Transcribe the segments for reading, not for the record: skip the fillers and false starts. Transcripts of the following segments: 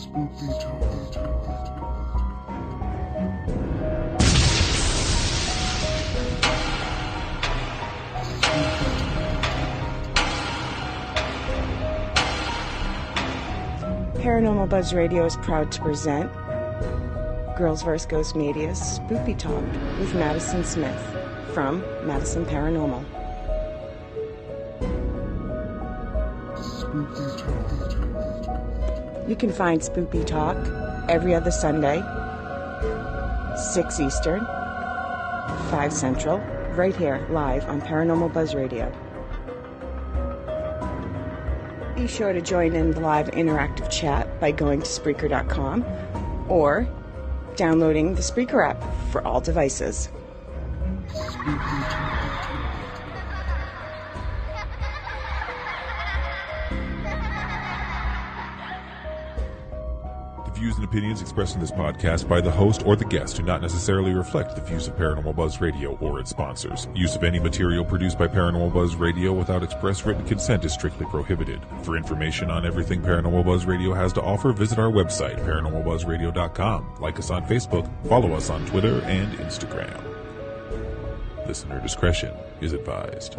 Paranormal Buzz Radio is proud to present Girls vs. Ghost Media's Spoopy Talk with Madison Smith from Madison Paranormal. You can find Spoopy Talk every other Sunday, 6 Eastern, 5 Central, right here live on Paranormal Buzz Radio. Be sure to join in the live interactive chat by going to Spreaker.com or downloading the Spreaker app for all devices. The views and opinions expressed in this podcast by the host or the guest do not necessarily reflect the views of Paranormal Buzz Radio or its sponsors. Use of any material produced by Paranormal Buzz Radio without express written consent is strictly prohibited. For information on everything Paranormal Buzz Radio has to offer, visit our website, paranormalbuzzradio.com. Like us on Facebook, follow us on Twitter and Instagram. Listener discretion is advised.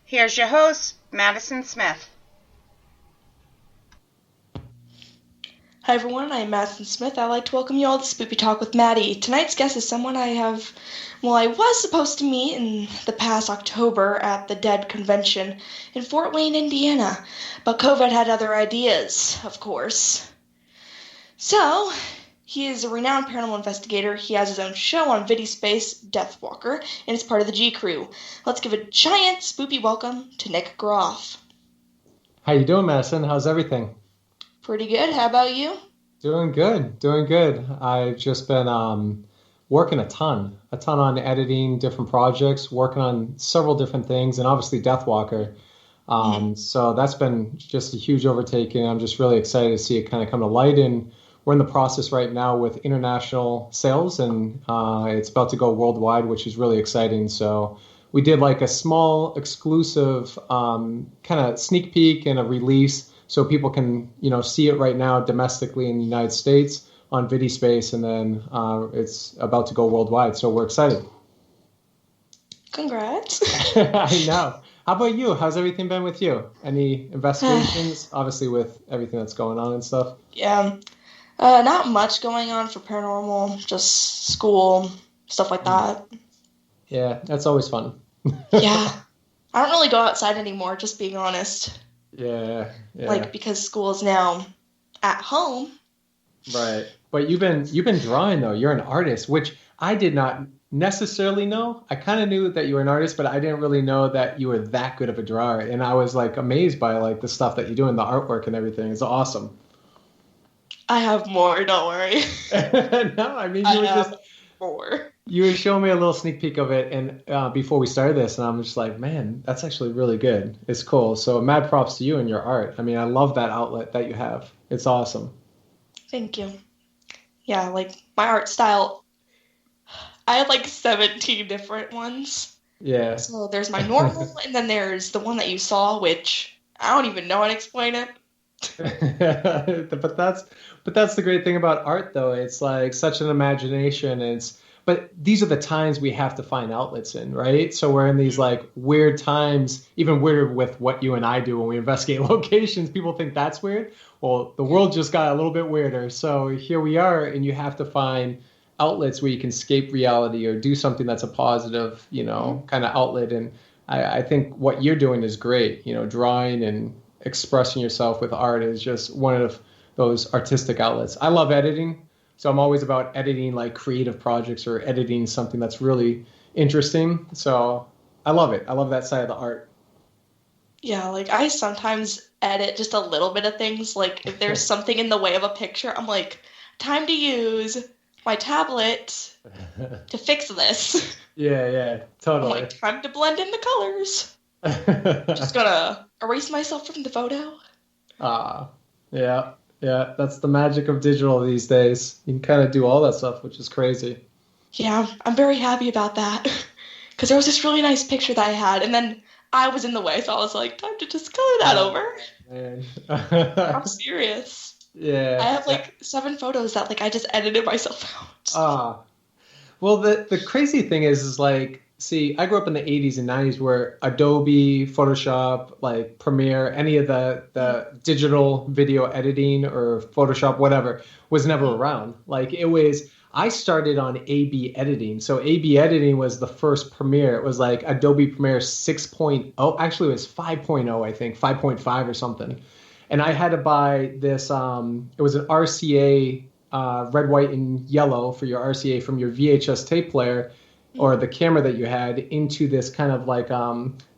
Here's your host, Madison Smith. Hi everyone, I'm Madison Smith. I'd like to welcome you all to Spoopy Talk with Maddie. Tonight's guest is someone I was supposed to meet in the past October at the Dead Convention in Fort Wayne, Indiana, but COVID had other ideas, of course. So, he is a renowned paranormal investigator. He has his own show on VidiSpace, Deathwalker, and is part of the G Crew. Let's give a giant spoopy welcome to Nick Groff. How you doing, Madison? How's everything? Pretty good. How about you? Doing good. I've just been working a ton on editing different projects, working on several different things, and obviously Deathwalker. So that's been just a huge overtaking. I'm just really excited to see it kind of come to light, and we're in the process right now with international sales, and it's about to go worldwide, which is really exciting. So we did like a small exclusive kind of sneak peek and a release so people can, see it right now domestically in the United States on VidiSpace, and then it's about to go worldwide. So we're excited. Congrats. I know. How about you? How's everything been with you? Any investigations, obviously with everything that's going on and stuff? Yeah. Not much going on for paranormal, just school, stuff like that. Yeah, that's always fun. Yeah. I don't really go outside anymore, just being honest. Yeah. Because school is now at home. Right. But you've been drawing, though. You're an artist, which I did not necessarily know. I kind of knew that you were an artist, but I didn't really know that you were that good of a drawer. And I was amazed by the stuff that you do in the artwork and everything. It's awesome. I have more, don't worry. No, I mean, you were showing me a little sneak peek of it and before we started this, and I'm just like, man, that's actually really good. It's cool. So mad props to you and your art. I mean, I love that outlet that you have. It's awesome. Thank you. Yeah, my art style, I had 17 different ones. Yeah. So there's my normal, and then there's the one that you saw, which I don't even know how to explain it. But that's the great thing about art, though. It's such an imagination. But these are the times we have to find outlets in, right? So we're in these weird times, even weirder with what you and I do when we investigate locations. People think that's weird. Well, the world just got a little bit weirder. So here we are, and you have to find outlets where you can escape reality or do something that's a positive, kind of outlet. And I think what you're doing is great. Drawing and expressing yourself with art is just one of those artistic outlets. I love editing, so I'm always about editing creative projects or editing something that's really interesting. So I love it. I love that side of the art. Yeah, I sometimes edit just a little bit of things. If there's something in the way of a picture, I'm time to use my tablet to fix this. Yeah, totally. I'm time to blend in the colors. Just gonna erase myself from the photo. Yeah, that's the magic of digital these days. You can kind of do all that stuff, which is crazy. Yeah, I'm very happy about that. because there was this really nice picture that I had, and then I was in the way, so I was like, time to just color that over. Man. I'm serious. Yeah. I have like 7 photos that like I just edited myself out. Well, the crazy thing is like, see, I grew up in the 80s and 90s where Adobe, Photoshop, like Premiere, any of the digital video editing or Photoshop, whatever, was never around. Like I started on A/B editing. So A/B editing was the first Premiere. It was like Adobe Premiere 6.0. Actually, it was 5.0, I think, 5.5 or something. And I had to buy this, it was an RCA, red, white, and yellow for your RCA from your VHS tape player or the camera that you had into this kind of like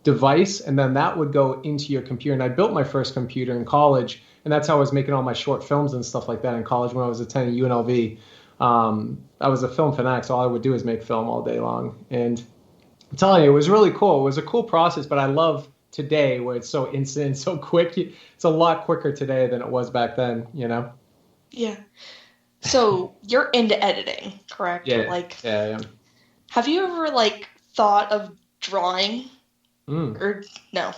device. And then that would go into your computer. And I built my first computer in college. And that's how I was making all my short films and stuff like that in college when I was attending UNLV. I was a film fanatic, so all I would do is make film all day long. And I'm telling you, it was really cool. It was a cool process, but I love today where it's so instant, so quick. It's a lot quicker today than it was back then, you know? Yeah. So you're into editing, correct? Yeah. Like, yeah, I am. Have you ever like thought of drawing? Or no?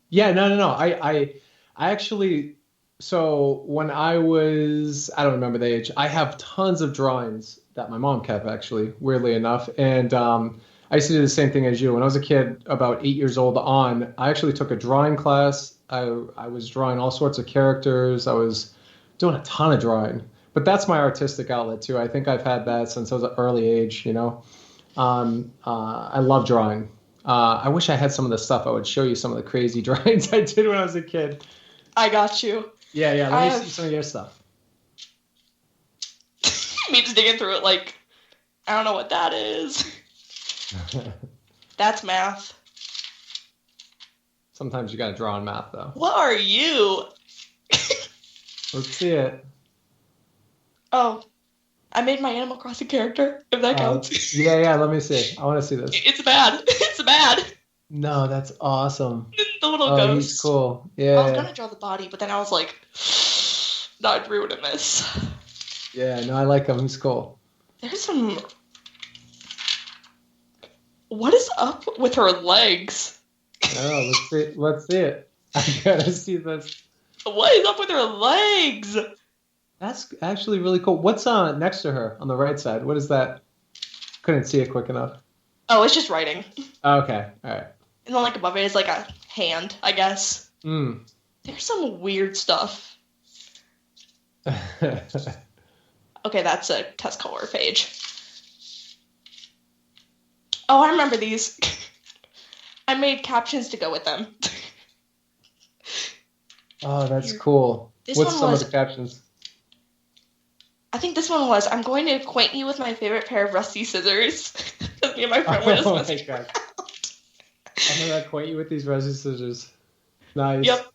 Yeah, no. I actually, so when I don't remember the age, I have tons of drawings that my mom kept, actually, weirdly enough. And I used to do the same thing as you. When I was a kid, about 8 years old on, I actually took a drawing class. I was drawing all sorts of characters. I was doing a ton of drawing. But that's my artistic outlet, too. I think I've had that since I was an early age, you know. I love drawing. I wish I had some of the stuff. I would show you some of the crazy drawings I did when I was a kid. I got you. Yeah. Let me see some of your stuff. Me just digging through it like, I don't know what that is. That's math. Sometimes you got to draw on math, though. What are you? Let's see it. Oh, I made my Animal Crossing character, if that counts. Yeah, let me see. I want to see this. It's bad. It's bad. No, that's awesome. The little ghost. He's cool. Yeah. I was going to draw the body, but then I was like, no, I'd ruin this. Yeah, no, I like him. He's cool. There's some... What is up with her legs? Oh, let's see it. I gotta see this. What is up with her legs? That's actually really cool. What's next to her on the right side? What is that? Couldn't see it quick enough. Oh, it's just writing. Okay, all right. And then like above it is like a hand, I guess. Mm. There's some weird stuff. Okay, that's a test color page. Oh, I remember these. I made captions to go with them. Oh, that's cool. What's some of the captions? I think this one was, I'm going to acquaint you with my favorite pair of rusty scissors. Me and my friend were just messing around. I'm going to acquaint you with these rusty scissors. Nice. Yep.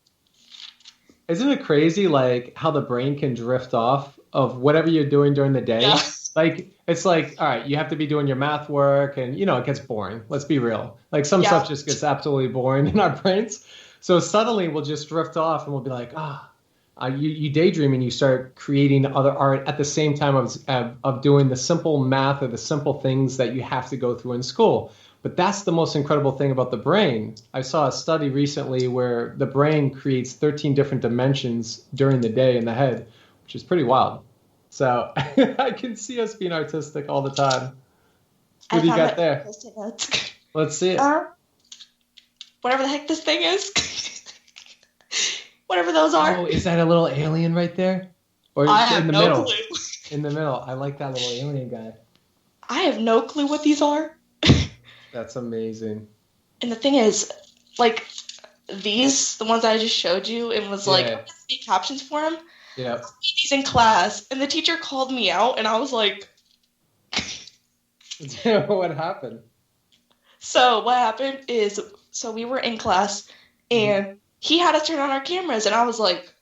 Isn't it crazy, like, how the brain can drift off of whatever you're doing during the day? Yeah. Like, it's like, all right, you have to be doing your math work, and, you know, it gets boring. Let's be real. Like, some stuff just gets absolutely boring in our brains. So suddenly we'll just drift off, and we'll be like, you daydream, and you start creating other art at the same time of doing the simple math or the simple things that you have to go through in school. But that's the most incredible thing about the brain. I saw a study recently where the brain creates 13 different dimensions during the day in the head, which is pretty wild. So I can see us being artistic all the time. What do you got there? Let's see it. Whatever the heck this thing is. Whatever those are. Oh, is that a little alien right there? Or I have in the no middle? clue. In the middle. I like that little alien guy. I have no clue what these are. That's amazing. And the thing is, like, these, the ones I just showed you, it was like, I have to make captions for them. Yeah. I made these in class, and the teacher called me out, and I was like... What happened? So what happened is, so we were in class, and he had us turn on our cameras, and I was like...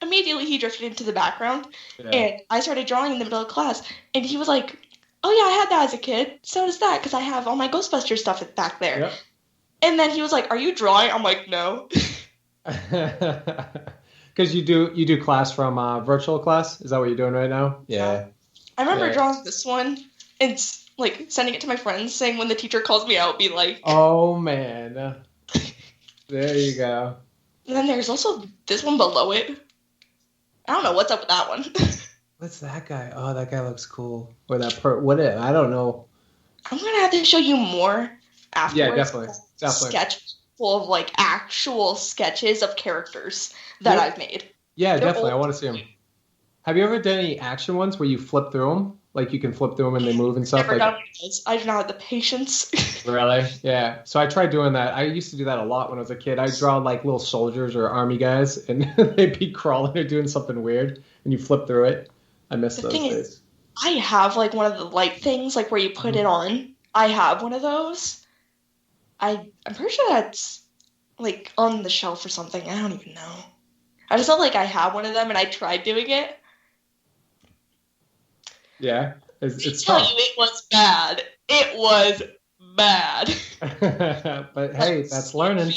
Immediately he drifted into the background, and I started drawing in the middle of class, and he was like, oh yeah, I had that as a kid, so does that, because I have all my Ghostbusters stuff back there. Yep. And then he was like, are you drawing? I'm like, no. Because you do class from virtual class? Is that what you're doing right now? Yeah. I remember Yeah. drawing this one and like sending it to my friends, saying when the teacher calls me out, be like. Oh man, there you go. And then there's also this one below it. I don't know what's up with that one. What's that guy? Oh, that guy looks cool. Or that I don't know. I'm gonna have to show you more afterwards. Yeah, definitely. Sketch full of like actual sketches of characters that I've made. Yeah, They're definitely. I old. want to see them. Have you ever done any action ones where you flip through them? Like you can flip through them and they move and stuff? Never done this. I do not have the patience. Really? Yeah. So I tried doing that. I used to do that a lot when I was a kid. I draw like little soldiers or army guys, and they'd be crawling or doing something weird, and you flip through it. I miss those thing days. is, I have like one of the light things, like where you put it on. I have one of those. I'm pretty sure that's like on the shelf or something. I don't even know. I just felt like I have one of them, and I tried doing it. Yeah, it's tell tough. you it was bad. It was bad. But hey, that's learning.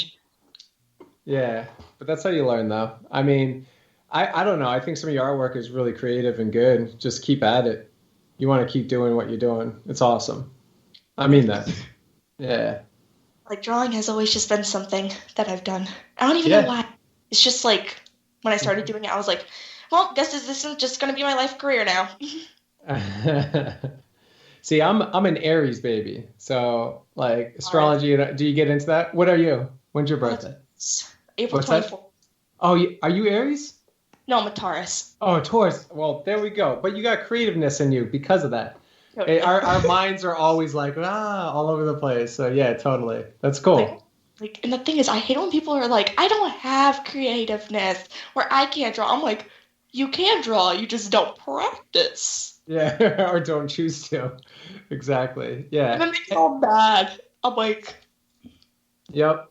Yeah, but that's how you learn, though. I mean, I don't know. I think some of your artwork is really creative and good. Just keep at it. You want to keep doing what you're doing. It's awesome. I mean that. Yeah. Like drawing has always just been something that I've done. I don't even know why. It's just like when I started doing it, I was like, well, this is just gonna be my life career now. See, I'm an Aries baby, so like astrology. Do you get into that? What are you? When's your birthday? April What's that? 24th. Oh, are you Aries? No, I'm a Taurus. Oh, Taurus. Well, there we go. But you got creativeness in you because of that. Totally. Our minds are always like all over the place. So yeah, totally. That's cool. Like, and the thing is, I hate when people are like, I don't have creativeness, or I can't draw. I'm like, you can draw, you just don't practice. Yeah, or don't choose to. Exactly. Yeah. And then they feel bad. I'm like, yep.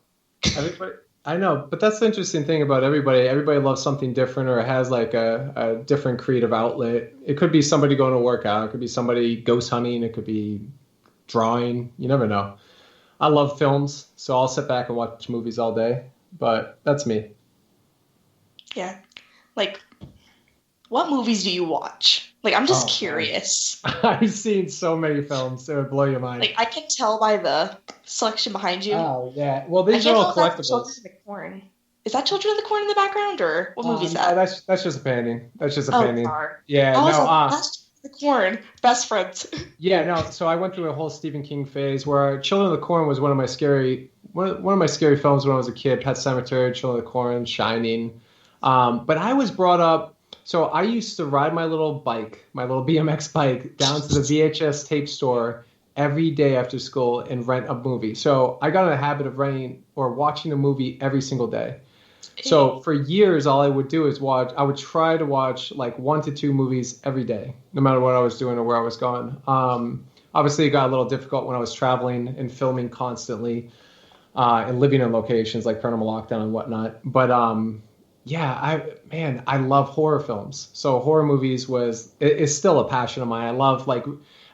Everybody, I know, but that's the interesting thing about everybody. Everybody loves something different or has like a different creative outlet. It could be somebody going to work out. It could be somebody ghost hunting. It could be drawing. You never know. I love films, so I'll sit back and watch movies all day. But that's me. yeah. Like, what movies do you watch? Like, I'm just Oh, curious. I've seen so many films. It would blow your mind. Like, I can tell by the selection behind you. Oh, yeah. Well, I these can't are all tell if that's Children collectibles. of the Corn. Is that Children of the Corn in the background, or what movie is No, that? that's just a painting. That's just a Oh, painting. sorry. Yeah, I was no, like, that's Children of the Corn. Best friends. yeah, no. So I went through a whole Stephen King phase where Children of the Corn was one of my scary films when I was a kid. Pet Sematary, Children of the Corn, Shining. But I was brought up. So I used to ride my little BMX bike, down to the VHS tape store every day after school and rent a movie. So I got in a habit of renting or watching a movie every single day. So for years, all I would do is I would try to watch like 1 to 2 movies every day, no matter what I was doing or where I was going. Obviously, it got a little difficult when I was traveling and filming constantly and living in locations like Paranormal Lockdown and whatnot. But yeah, I love horror films. So horror movies is still a passion of mine. I love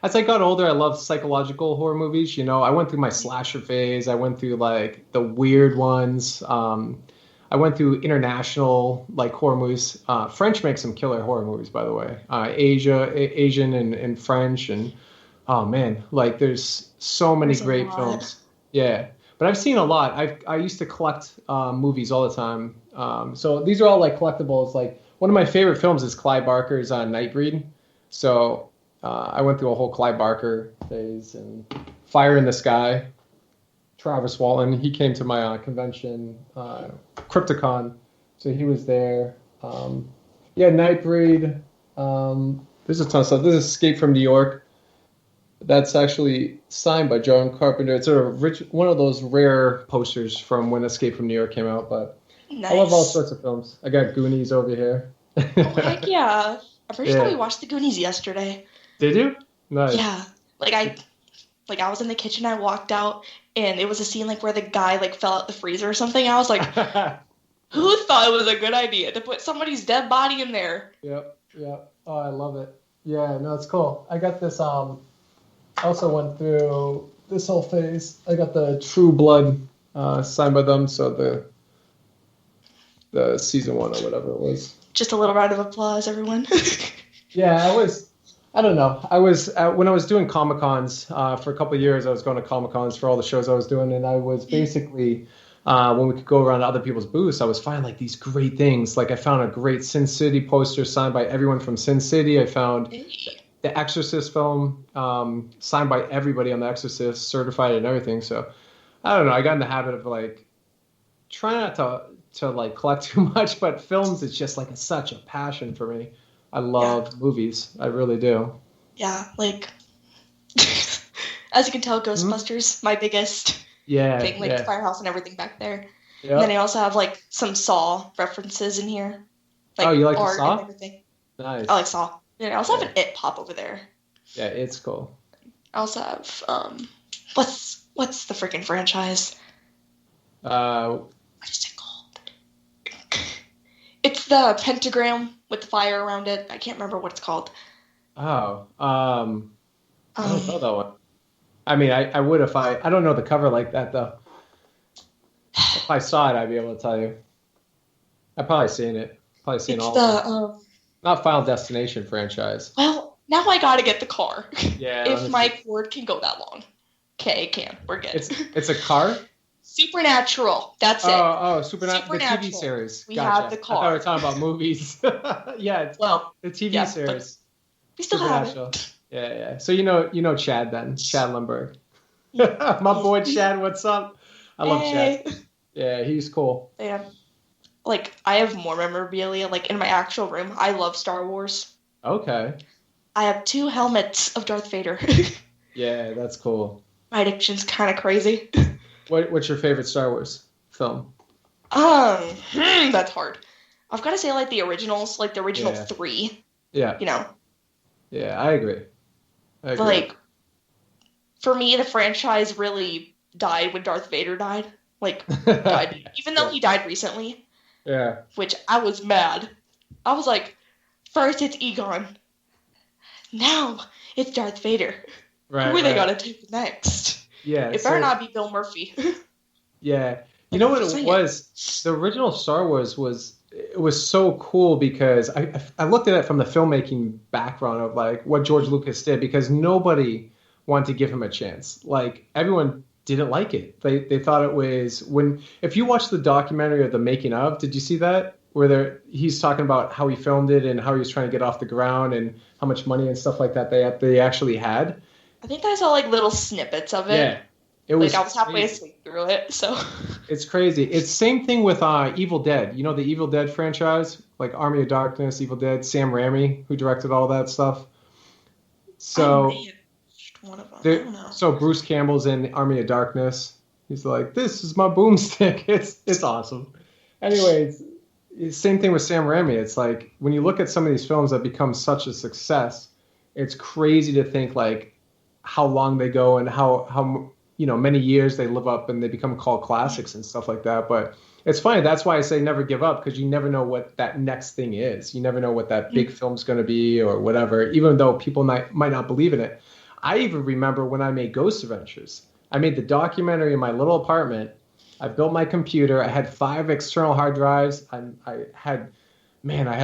as I got older, I loved psychological horror movies. You know, I went through my slasher phase. I went through like the weird ones. I went through international like horror movies. French makes some killer horror movies, by the way. Asian and French, and oh man, like there's so many great films. Yeah, but I've seen a lot. I used to collect movies all the time. So these are all like collectibles. Like one of my favorite films is Clive Barker's Nightbreed. So I went through a whole Clive Barker phase and Fire in the Sky. Travis Walton, he came to my convention, Crypticon, so he was there. Yeah, Nightbreed. There's a ton of stuff. This is Escape from New York. That's actually signed by John Carpenter. It's one of those rare posters from when Escape from New York came out. But nice. I love all sorts of films. I got Goonies over here. Oh, heck yeah. I'm pretty sure we watched the Goonies yesterday. Did you? Nice. Yeah. I was in the kitchen, I walked out, and it was a scene like where the guy like fell out the freezer or something. I was like, who thought it was a good idea to put somebody's dead body in there? Yep. Oh, I love it. Yeah, no, it's cool. I got this, I also went through this whole phase. I got the True Blood signed by them, so the season 1 or whatever it was. Just a little round of applause, everyone. Yeah, I don't know. I was when I was doing Comic Cons for a couple of years. I was going to Comic Cons for all the shows I was doing, and I was basically when we could go around to other people's booths, I was finding like these great things. Like I found a great Sin City poster signed by everyone from Sin City. I found the Exorcist film signed by everybody on The Exorcist, certified and everything. So I don't know. I got in the habit of like trying not to like collect too much, but films is just like such a passion for me. I love movies. I really do. Yeah, like as you can tell, Ghostbusters, my biggest thing, like Firehouse and everything back there. Yep. And then I also have like some Saw references in here. Like you like art Saw? And everything. Nice. I like Saw. Yeah, I also have an It pop over there. Yeah, it's cool. I also have what's the freaking franchise? What is it called? It's the pentagram with the fire around it. I can't remember what it's called. Oh, I don't know that one. I mean, I would if I don't know the cover like that though. If I saw it, I'd be able to tell you. I've probably seen it. Probably seen all of them. Not Final Destination franchise. Well, now I gotta get the car. Yeah. If my cord can go that long. Okay, it can. We're good. It's a car? Supernatural. That's it. Oh, Supernatural. The TV series. We have the car. I thought we were talking about movies. Yeah. The TV series. We still have it. Yeah. So you know Chad then. Chad Lundberg. My boy Chad, what's up? I love Chad. Yeah, he's cool. Yeah. Like, I have more memorabilia, like, in my actual room. I love Star Wars. Okay. I have 2 helmets of Darth Vader. Yeah, that's cool. My addiction's kind of crazy. What's your favorite Star Wars film? That's hard. I've got to say, like, the originals, like, the original 3. Yeah. You know? Yeah, I agree. But, like, for me, the franchise really died when Darth Vader died. Like, died. Even though he died recently. Yeah. Which I was mad. I was like, first it's Egon. Now it's Darth Vader. Right. Who are they gonna take next? Yeah. It better not be Bill Murphy. Yeah. You know what it was? The original Star Wars was so cool because I looked at it from the filmmaking background of like what George Lucas did because nobody wanted to give him a chance. Like everyone didn't like it. They thought it was if you watch the documentary of the making of, did you see that? Where he's talking about how he filmed it and how he was trying to get off the ground and how much money and stuff like that they actually had. I think I saw like little snippets of it. Yeah. It was I was halfway asleep through it, so it's crazy. It's same thing with Evil Dead. You know the Evil Dead franchise? Like Army of Darkness, Evil Dead, Sam Raimi, who directed all that stuff. So one of them. I don't know. So Bruce Campbell's in Army of Darkness. He's like, this is my boomstick. It's awesome. Anyways, same thing with Sam Raimi. It's like when you look at some of these films that become such a success, it's crazy to think like how long they go and how many years they live up and they become called classics and stuff like that. But it's funny. That's why I say never give up because you never know what that next thing is. You never know what that big film's going to be or whatever, even though people might not believe in it. I even remember when I made Ghost Adventures. I made the documentary in my little apartment. I built my computer. I had 5 external hard drives. I had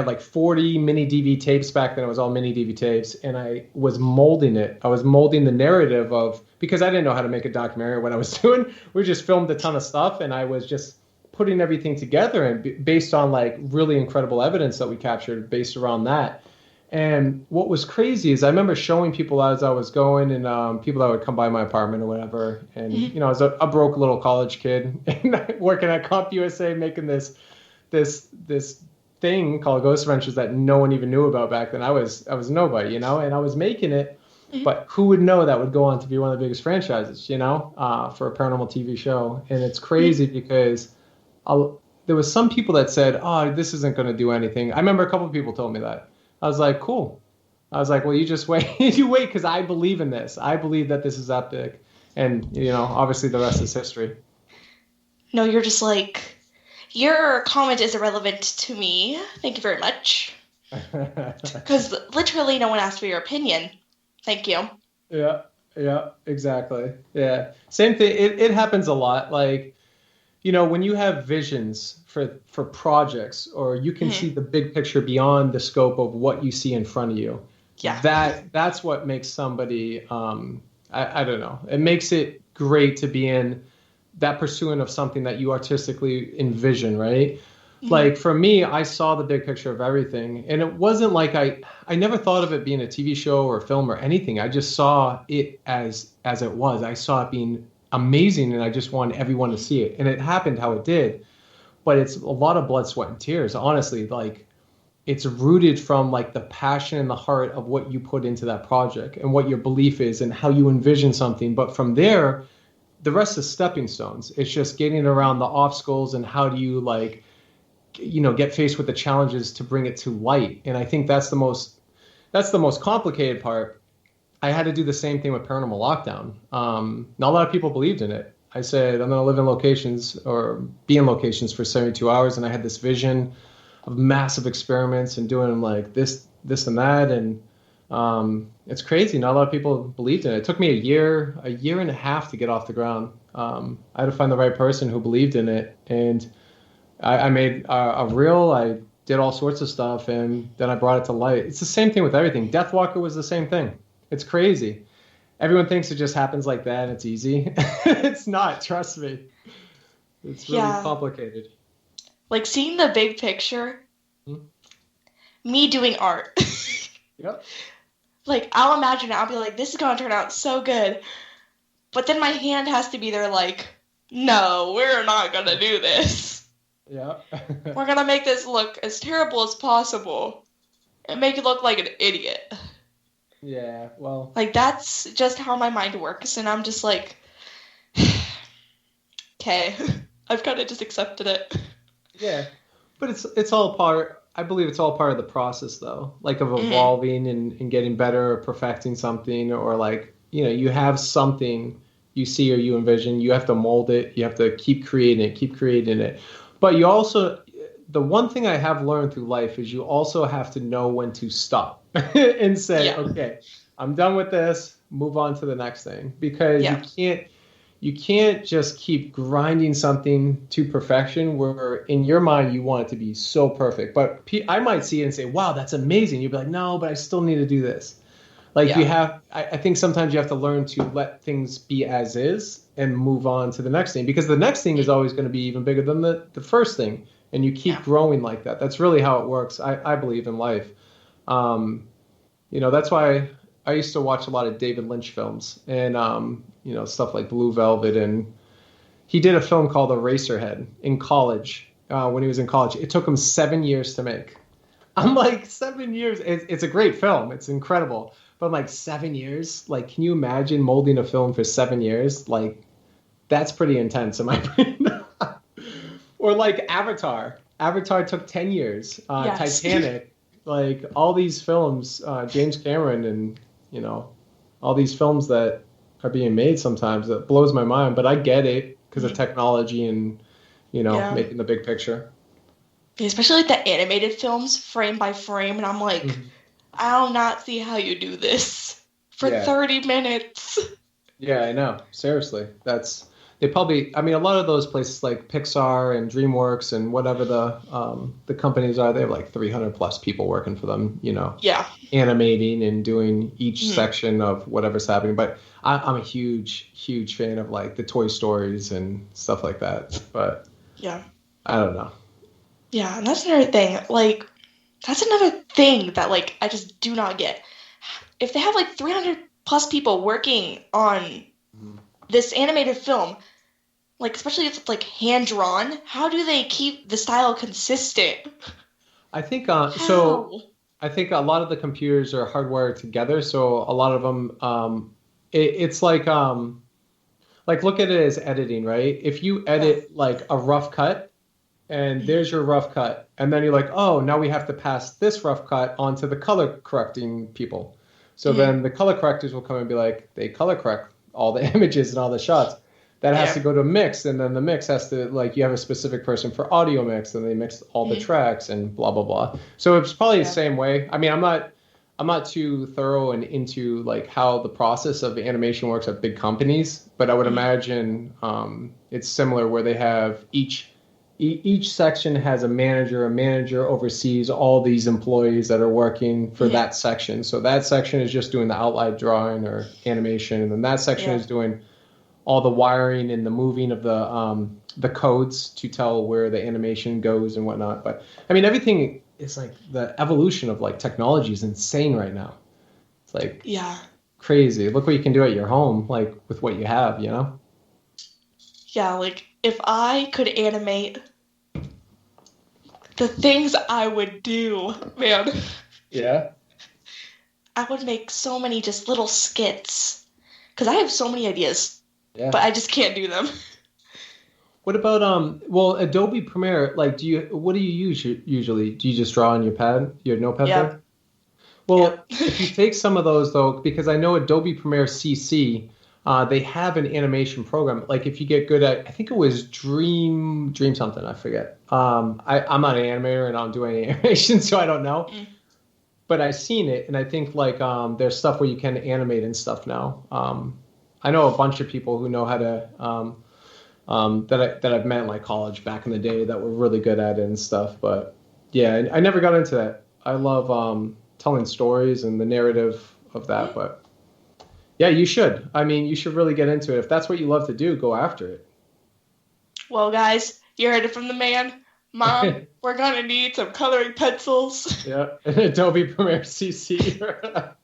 like 40 mini DV tapes back then. It was all mini DV tapes. And I was molding it. I was molding the narrative because I didn't know how to make a documentary or what I was doing. We just filmed a ton of stuff. And I was just putting everything together and based on like really incredible evidence that we captured based around that. And what was crazy is I remember showing people as I was going and people that would come by my apartment or whatever. And, I was a broke little college kid and working at CompUSA making this thing called Ghost Adventures that no one even knew about back then. I was nobody, and I was making it. But who would know that would go on to be one of the biggest franchises, for a paranormal TV show. And it's crazy because there was some people that said, oh, this isn't going to do anything. I remember a couple of people told me that. I was like, cool. I was like, well, you just wait. You wait because I believe in this. I believe that this is epic. And, obviously the rest is history. No, you're just like, your comment is irrelevant to me. Thank you very much. Because literally no one asked for your opinion. Thank you. Yeah, exactly. Yeah. Same thing. It happens a lot. Like, when you have visions for projects or you can see the big picture beyond the scope of what you see in front of you, Yeah. That's what makes somebody, I don't know. It makes it great to be in that pursuit of something that you artistically envision, right? Like for me, I saw the big picture of everything, and it wasn't like I never thought of it being a TV show or a film or anything. I just saw it as it was. I saw it being amazing, and I just wanted everyone to see it, and it happened how it did. But it's a lot of blood, sweat, and tears. Honestly, like it's rooted from like the passion and the heart of what you put into that project and what your belief is and how you envision something. But from there, the rest is stepping stones. It's just getting around the obstacles and how do you like, get faced with the challenges to bring it to light. And I think that's the most complicated part. I had to do the same thing with Paranormal Lockdown. Not a lot of people believed in it. I said, I'm going to live in locations or be in locations for 72 hours. And I had this vision of massive experiments and doing like this and that. And it's crazy. Not a lot of people believed in it. It took me a year and a half to get off the ground. I had to find the right person who believed in it. And I made a reel. I did all sorts of stuff, and then I brought it to light. It's the same thing with everything. Deathwalker was the same thing. It's crazy. Everyone thinks it just happens like that and it's easy. It's not, trust me. It's really complicated. Like seeing the big picture, me doing art. Yep. Like I'll imagine it. I'll be like, this is going to turn out so good. But then my hand has to be there like, no, we're not going to do this. Yeah. We're going to make this look as terrible as possible and make it look like an idiot. Yeah, well. Like, that's just how my mind works, and I'm just like, okay, I've kind of just accepted it. Yeah, but it's all part, I believe it's all part of the process, though, like of evolving and getting better or perfecting something, or like, you have something you see or you envision, you have to mold it, you have to keep creating it. But you also, the one thing I have learned through life is you also have to know when to stop and say, okay, I'm done with this, move on to the next thing. Because you can't just keep grinding something to perfection where in your mind you want it to be so perfect. But I might see it and say, wow, that's amazing. You'd be like, no, but I still need to do this. Like I think sometimes you have to learn to let things be as is and move on to the next thing, because the next thing is always going to be even bigger than the first thing. And you keep growing like that. That's really how it works. I believe in life. That's why I used to watch a lot of David Lynch films and, stuff like Blue Velvet. And he did a film called Eraserhead in college, when he was in college. It took him 7 years to make. I'm like, 7 years. It's a great film. It's incredible. But I'm like, 7 years? Like, can you imagine molding a film for 7 years? Like, that's pretty intense in my brain. Or like Avatar. Avatar took 10 years. Titanic. Like, all these films, James Cameron and, all these films that are being made sometimes, that blows my mind. But I get it because of technology and, making the big picture. Especially like the animated films, frame by frame. And I'm like, I do not see how you do this for 30 minutes. Yeah, I know. Seriously. They probably, a lot of those places like Pixar and DreamWorks and whatever the companies are, they have like 300 plus people working for them, animating and doing each section of whatever's happening. But I'm a huge, huge fan of like the Toy Stories and stuff like that. But I don't know. Yeah, and that's another thing. Like, that's another thing that like I just do not get. If they have like 300 plus people working on this animated film, like especially if it's like hand drawn, how do they keep the style consistent? I think I think a lot of the computers are hardwired together, so a lot of them it's like look at it as editing, right? If you edit like a rough cut and there's your rough cut, and then you're like, oh, now we have to pass this rough cut onto the color correcting people. So then the color correctors will come and be like, they color correct all the images and all the shots. That has to go to a mix, and then the mix has to, like, you have a specific person for audio mix, and they mix all the tracks and blah, blah, blah. So it's probably the same way. I'm not too thorough and into, like, how the process of animation works at big companies, but I would imagine it's similar where they have each each section has a manager. A manager oversees all these employees that are working for that section. So that section is just doing the outline drawing or animation, and then that section is doing all the wiring and the moving of the codes to tell where the animation goes and whatnot. But I mean, everything is like the evolution of like technology is insane right now. It's like crazy. Look what you can do at your home, like with what you have, you know? Yeah, like if I could animate the things I would do, man. Yeah. I would make so many just little skits. Because I have so many ideas. Yeah. But I just can't do them. What about well, Adobe Premiere, like what do you use usually? Do you just draw on your pad, your notepad there? Well, if you take some of those though, because I know Adobe Premiere CC, they have an animation program. Like if you get good at, I think it was Dream something, I forget. I'm not an animator and I don't do any animation, so I don't know. But I've seen it, and I think like there's stuff where you can animate and stuff now. I know a bunch of people who know how to that I've met in like college back in the day that were really good at it and stuff. But yeah, I never got into that. I love telling stories and the narrative of that. But yeah, you should. I mean, you should really get into it. If that's what you love to do, go after it. Well, guys, you heard it from the man. Mom, we're going to need some coloring pencils. Yeah, and Adobe Premiere CC.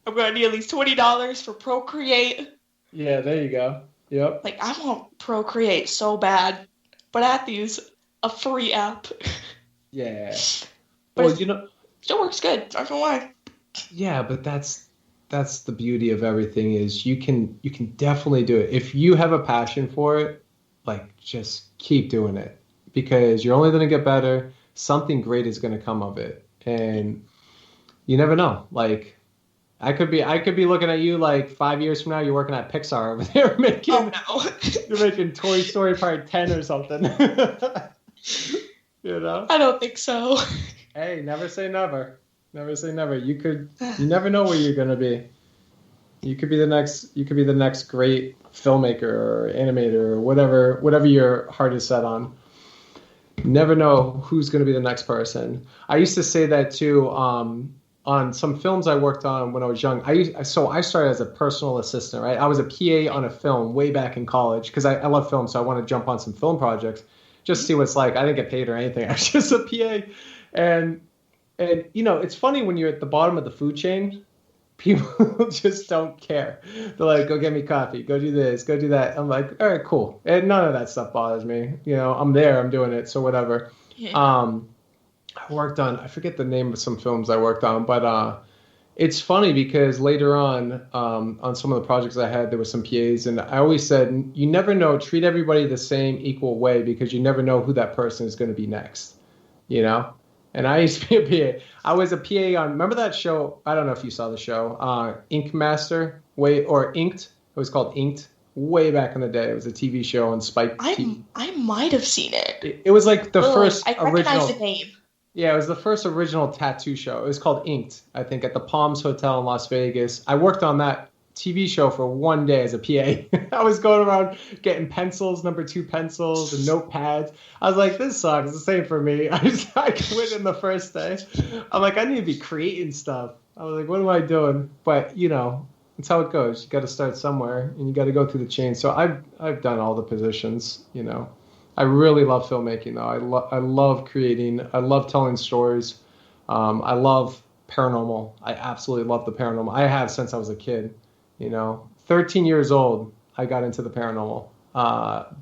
I'm going to need at least $20 for Procreate. Yeah, there you go. Yep. Like, I want Procreate so bad, but I have to use a free app. Yeah. But well, you know, still works good. Not gonna lie. Yeah, but that's the beauty of everything is you can definitely do it if you have a passion for it. Like, just keep doing it because you're only gonna get better. Something great is gonna come of it, and you never know. Like. I could be looking at you like 5 years from now. You're working at Pixar over there making. Oh, no. You're making Toy Story Part 10 or something. You know. I don't think so. Hey, never say never. Never say never. You never know where you're gonna be. You could be the next great filmmaker or animator or whatever your heart is set on. You never know who's gonna be the next person. I used to say that too. On some films I worked on when I was young, I started as a personal assistant, right? I was a PA on a film way back in college because I love film, so I want to jump on some film projects, just see what it's like. I didn't get paid or anything. I was just a PA. And you know, it's funny when you're at the bottom of the food chain, people just don't care. They're like, go get me coffee, go do this, go do that. I'm like, all right, cool. And none of that stuff bothers me. You know, I'm there, I'm doing it, so whatever. Yeah. I worked on, I forget the name of some films I worked on, but it's funny because later on some of the projects I had, there were some PAs, and I always said, you never know, treat everybody the same equal way because you never know who that person is going to be next, you know? And I used to be a PA. I was a PA on, remember that show? I don't know if you saw the show, Ink Master, Inked. It was called Inked. Way back in the day. It was a TV show on Spike TV. I might have seen it. It was like the first original. I recognize the name. Yeah, it was the first original tattoo show. It was called Inked, I think, at the Palms Hotel in Las Vegas. I worked on that TV show for one day as a PA. I was going around getting pencils, number 2 pencils, and notepads. I was like, this sucks. It's the same for me. I quit in the first day. I'm like, I need to be creating stuff. I was like, what am I doing? But, you know, that's how it goes. You got to start somewhere, and you got to go through the chain. So I've done all the positions, you know. I really love filmmaking, though. I love creating. I love telling stories. I love paranormal. I absolutely love the paranormal. I have since I was a kid. You know, 13 years old, I got into the paranormal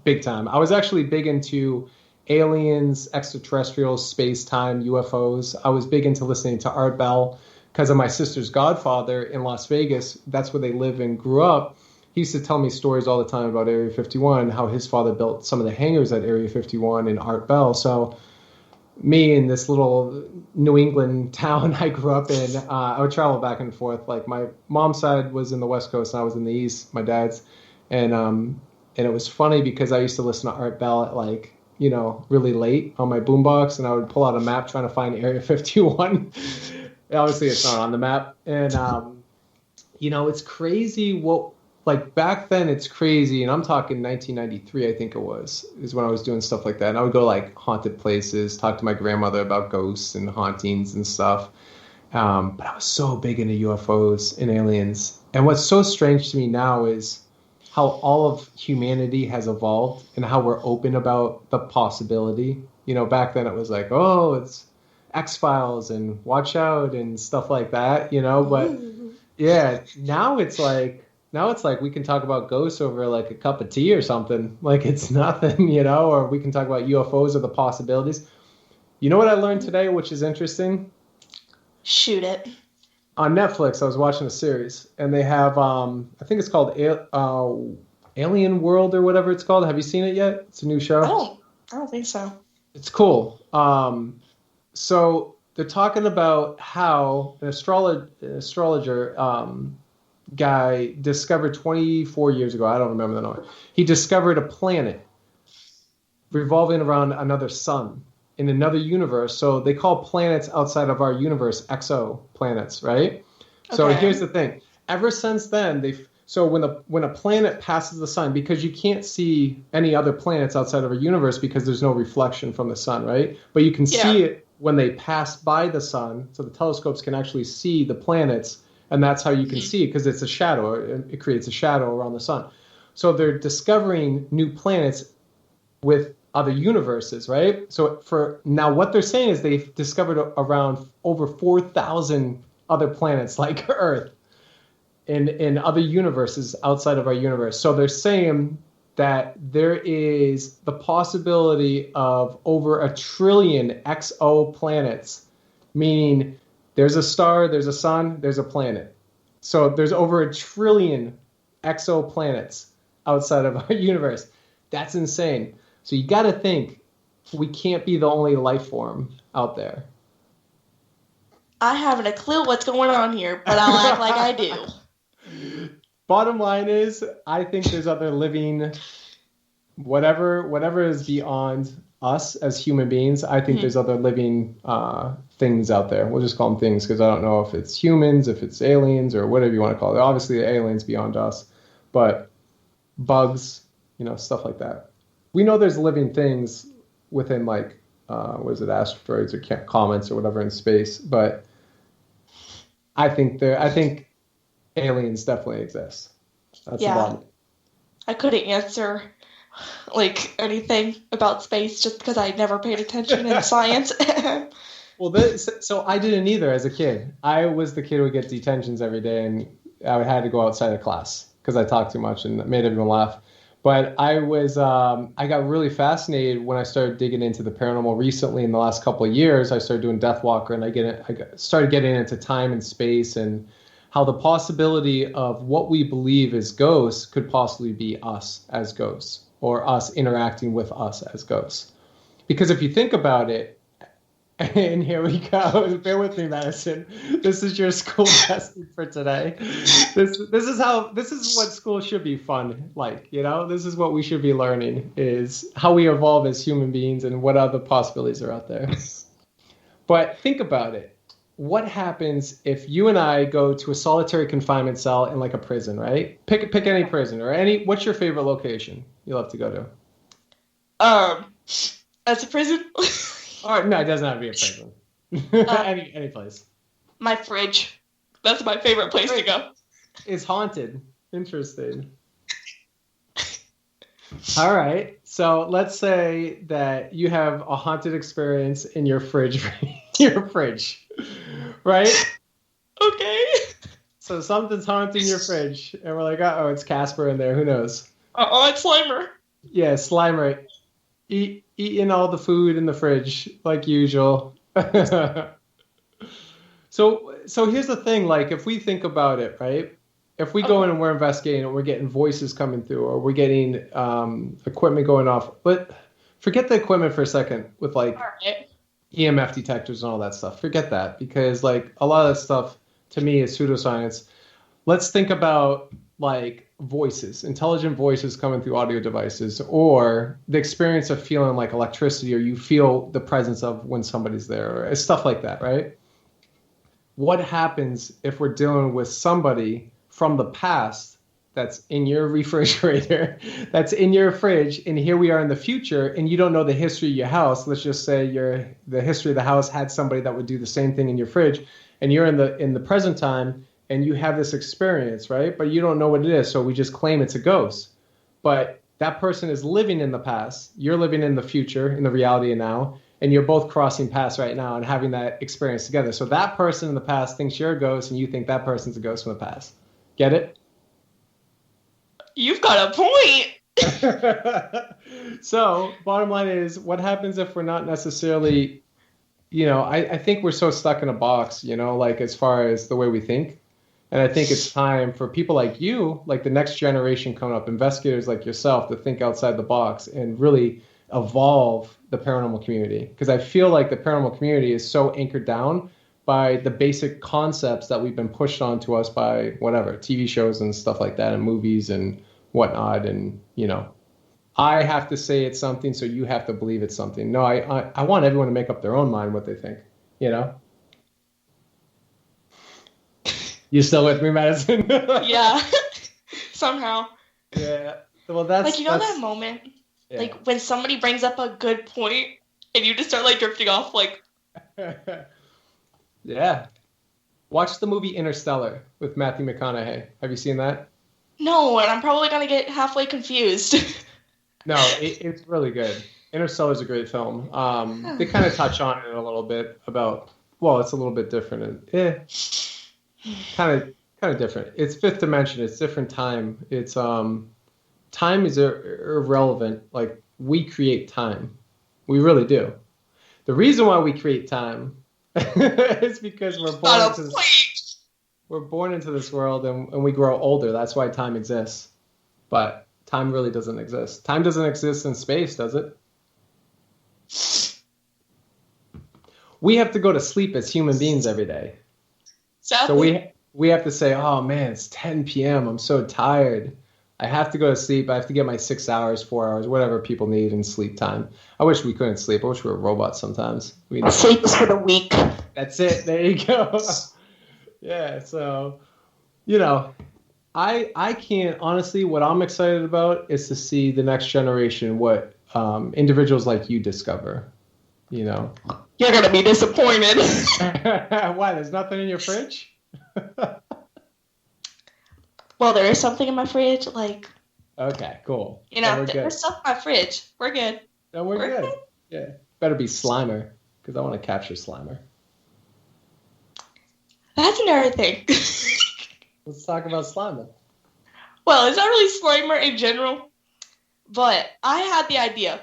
big time. I was actually big into aliens, extraterrestrials, space-time, UFOs. I was big into listening to Art Bell because of my sister's godfather in Las Vegas. That's where they live and grew up. He used to tell me stories all the time about Area 51, how his father built some of the hangars at Area 51 in Art Bell. So me in this little New England town I grew up in, I would travel back and forth. Like my mom's side was in the West Coast and I was in the East, my dad's. And it was funny because I used to listen to Art Bell at like, you know, really late on my boombox, and I would pull out a map trying to find Area 51. Obviously it's not on the map. And, you know, it's crazy what like back then it's crazy, and I'm talking 1993, I think it was, is when I was doing stuff like that. And I would go to like haunted places, talk to my grandmother about ghosts and hauntings and stuff. But I was so big into UFOs and aliens. And what's so strange to me now is how all of humanity has evolved and how we're open about the possibility. You know, back then it was like, oh, it's X-Files and watch out and stuff like that, you know, but yeah, now it's like we can talk about ghosts over like a cup of tea or something. Like it's nothing, you know, or we can talk about UFOs or the possibilities. You know what I learned today, which is interesting? Shoot it. On Netflix, I was watching a series, and they have, I think it's called Alien World or whatever it's called. Have you seen it yet? It's a new show. I don't think so. It's cool. So they're talking about how an astrologer guy discovered 24 years ago. I don't remember the number. He discovered a planet revolving around another sun in another universe. So they call planets outside of our universe exoplanets, right? Okay. So here's the thing. Ever since then, when a planet passes the sun, because you can't see any other planets outside of our universe because there's no reflection from the sun, right? But you can see it when they pass by the sun. So the telescopes can actually see the planets, and that's how you can see it, because it's a shadow. It creates a shadow around the sun. So they're discovering new planets with other universes, right? So for now, what they're saying is they've discovered around over 4,000 other planets like Earth in other universes outside of our universe. So they're saying that there is the possibility of over 1 trillion exoplanets, meaning there's a star, there's a sun, there's a planet. So there's over 1 trillion exoplanets outside of our universe. That's insane. So you got to think, we can't be the only life form out there. I haven't a clue what's going on here, but I'll act like I do. Bottom line is, I think there's other living, whatever is beyond us as human beings. I think there's other living things out there. We'll just call them things, because I don't know if it's humans, if it's aliens, or whatever you want to call it. Obviously, the aliens beyond us, but bugs, you know, stuff like that. We know there's living things within, like, asteroids or comets or whatever in space, but I think aliens definitely exist. That's the bottom. I couldn't answer like anything about space just because I never paid attention in science. Well, so I didn't either as a kid. I was the kid who would get detentions every day, and I had to go outside of class because I talked too much and made everyone laugh. But I got really fascinated when I started digging into the paranormal recently in the last couple of years. I started doing Deathwalker, and I started getting into time and space and how the possibility of what we believe is ghosts could possibly be us as ghosts, or us interacting with us as ghosts. Because if you think about it, and here we go, bear with me, Madison. This is your school testing for today. This is what school should be fun like, you know? This is what we should be learning, is how we evolve as human beings and what other possibilities are out there. But think about it. What happens if you and I go to a solitary confinement cell in like a prison, right? Pick any prison or what's your favorite location you love to go to? As a prison? Or no, it doesn't have to be a prison. Any place. My fridge. That's my favorite place to go. It's haunted. Interesting. All right. So let's say that you have a haunted experience in your fridge. Your fridge. Right? Okay. So something's haunting your fridge, and we're like, oh, it's Casper in there. Who knows? It's Slimer. Yeah, Slimer. Eating all the food in the fridge like usual. So here's the thing, like if we think about it, right? If we go in and we're investigating and we're getting voices coming through, or we're getting equipment going off, but forget the equipment for a second with like EMF detectors and all that stuff. Forget that, because like a lot of that stuff to me is pseudoscience. Let's think about like voices, intelligent voices coming through audio devices, or the experience of feeling like electricity, or you feel the presence of when somebody's there, or stuff like that, right? What happens if we're dealing with somebody from the past that's in your refrigerator, that's in your fridge, and here we are in the future, and you don't know the history of your house. Let's just say the history of the house had somebody that would do the same thing in your fridge, and you're in the present time, and you have this experience, right? But you don't know what it is, so we just claim it's a ghost. But that person is living in the past. You're living in the future, in the reality of now, and you're both crossing paths right now and having that experience together. So that person in the past thinks you're a ghost, and you think that person's a ghost from the past. Get it? You've got a point. So, bottom line is, what happens if we're not necessarily, I think we're so stuck in a box, like as far as the way we think. And I think it's time for people like you, like the next generation coming up, investigators like yourself, to think outside the box and really evolve the paranormal community. Because I feel like the paranormal community is so anchored down by the basic concepts that we've been pushed onto us by whatever, TV shows and stuff like that, and movies and whatnot. And, I have to say it's something, so you have to believe it's something. No, I want everyone to make up their own mind what they think, You still with me, Madison? Yeah, somehow. Yeah. Well, that's... Like, that moment? Yeah. Like, when somebody brings up a good point, and you just start, like, drifting off, like... Yeah. Watch the movie Interstellar with Matthew McConaughey. Have you seen that? No, and I'm probably going to get halfway confused. No, it's really good. Interstellar is a great film. They kind of touch on it a little bit about... Well, it's a little bit different. Kind of different. It's fifth dimension. It's different time. It's time is irrelevant. Like, we create time. We really do. The reason why we create time is because we're born into this world and we grow older. That's why time exists. But time really doesn't exist. Time doesn't exist in space, does it? We have to go to sleep as human beings every day. Sadly. So we have to say, oh man, it's 10 p.m. I'm so tired. I have to go to sleep. I have to get my 6 hours, 4 hours, whatever people need in sleep time. I wish we couldn't sleep. I wish we were robots sometimes. Sleep is for the weak. That's it. There you go. Yeah. So, I can't, honestly, what I'm excited about is to see the next generation, what individuals like you discover, You're going to be disappointed. Why? There's nothing in your fridge? Well, there is something in my fridge, like... Okay, cool. There's stuff in my fridge. We're good. Then we're good. Yeah. Better be Slimer, because I want to capture Slimer. That's another thing. Let's talk about Slimer. Well, it's not really Slimer in general, but I had the idea.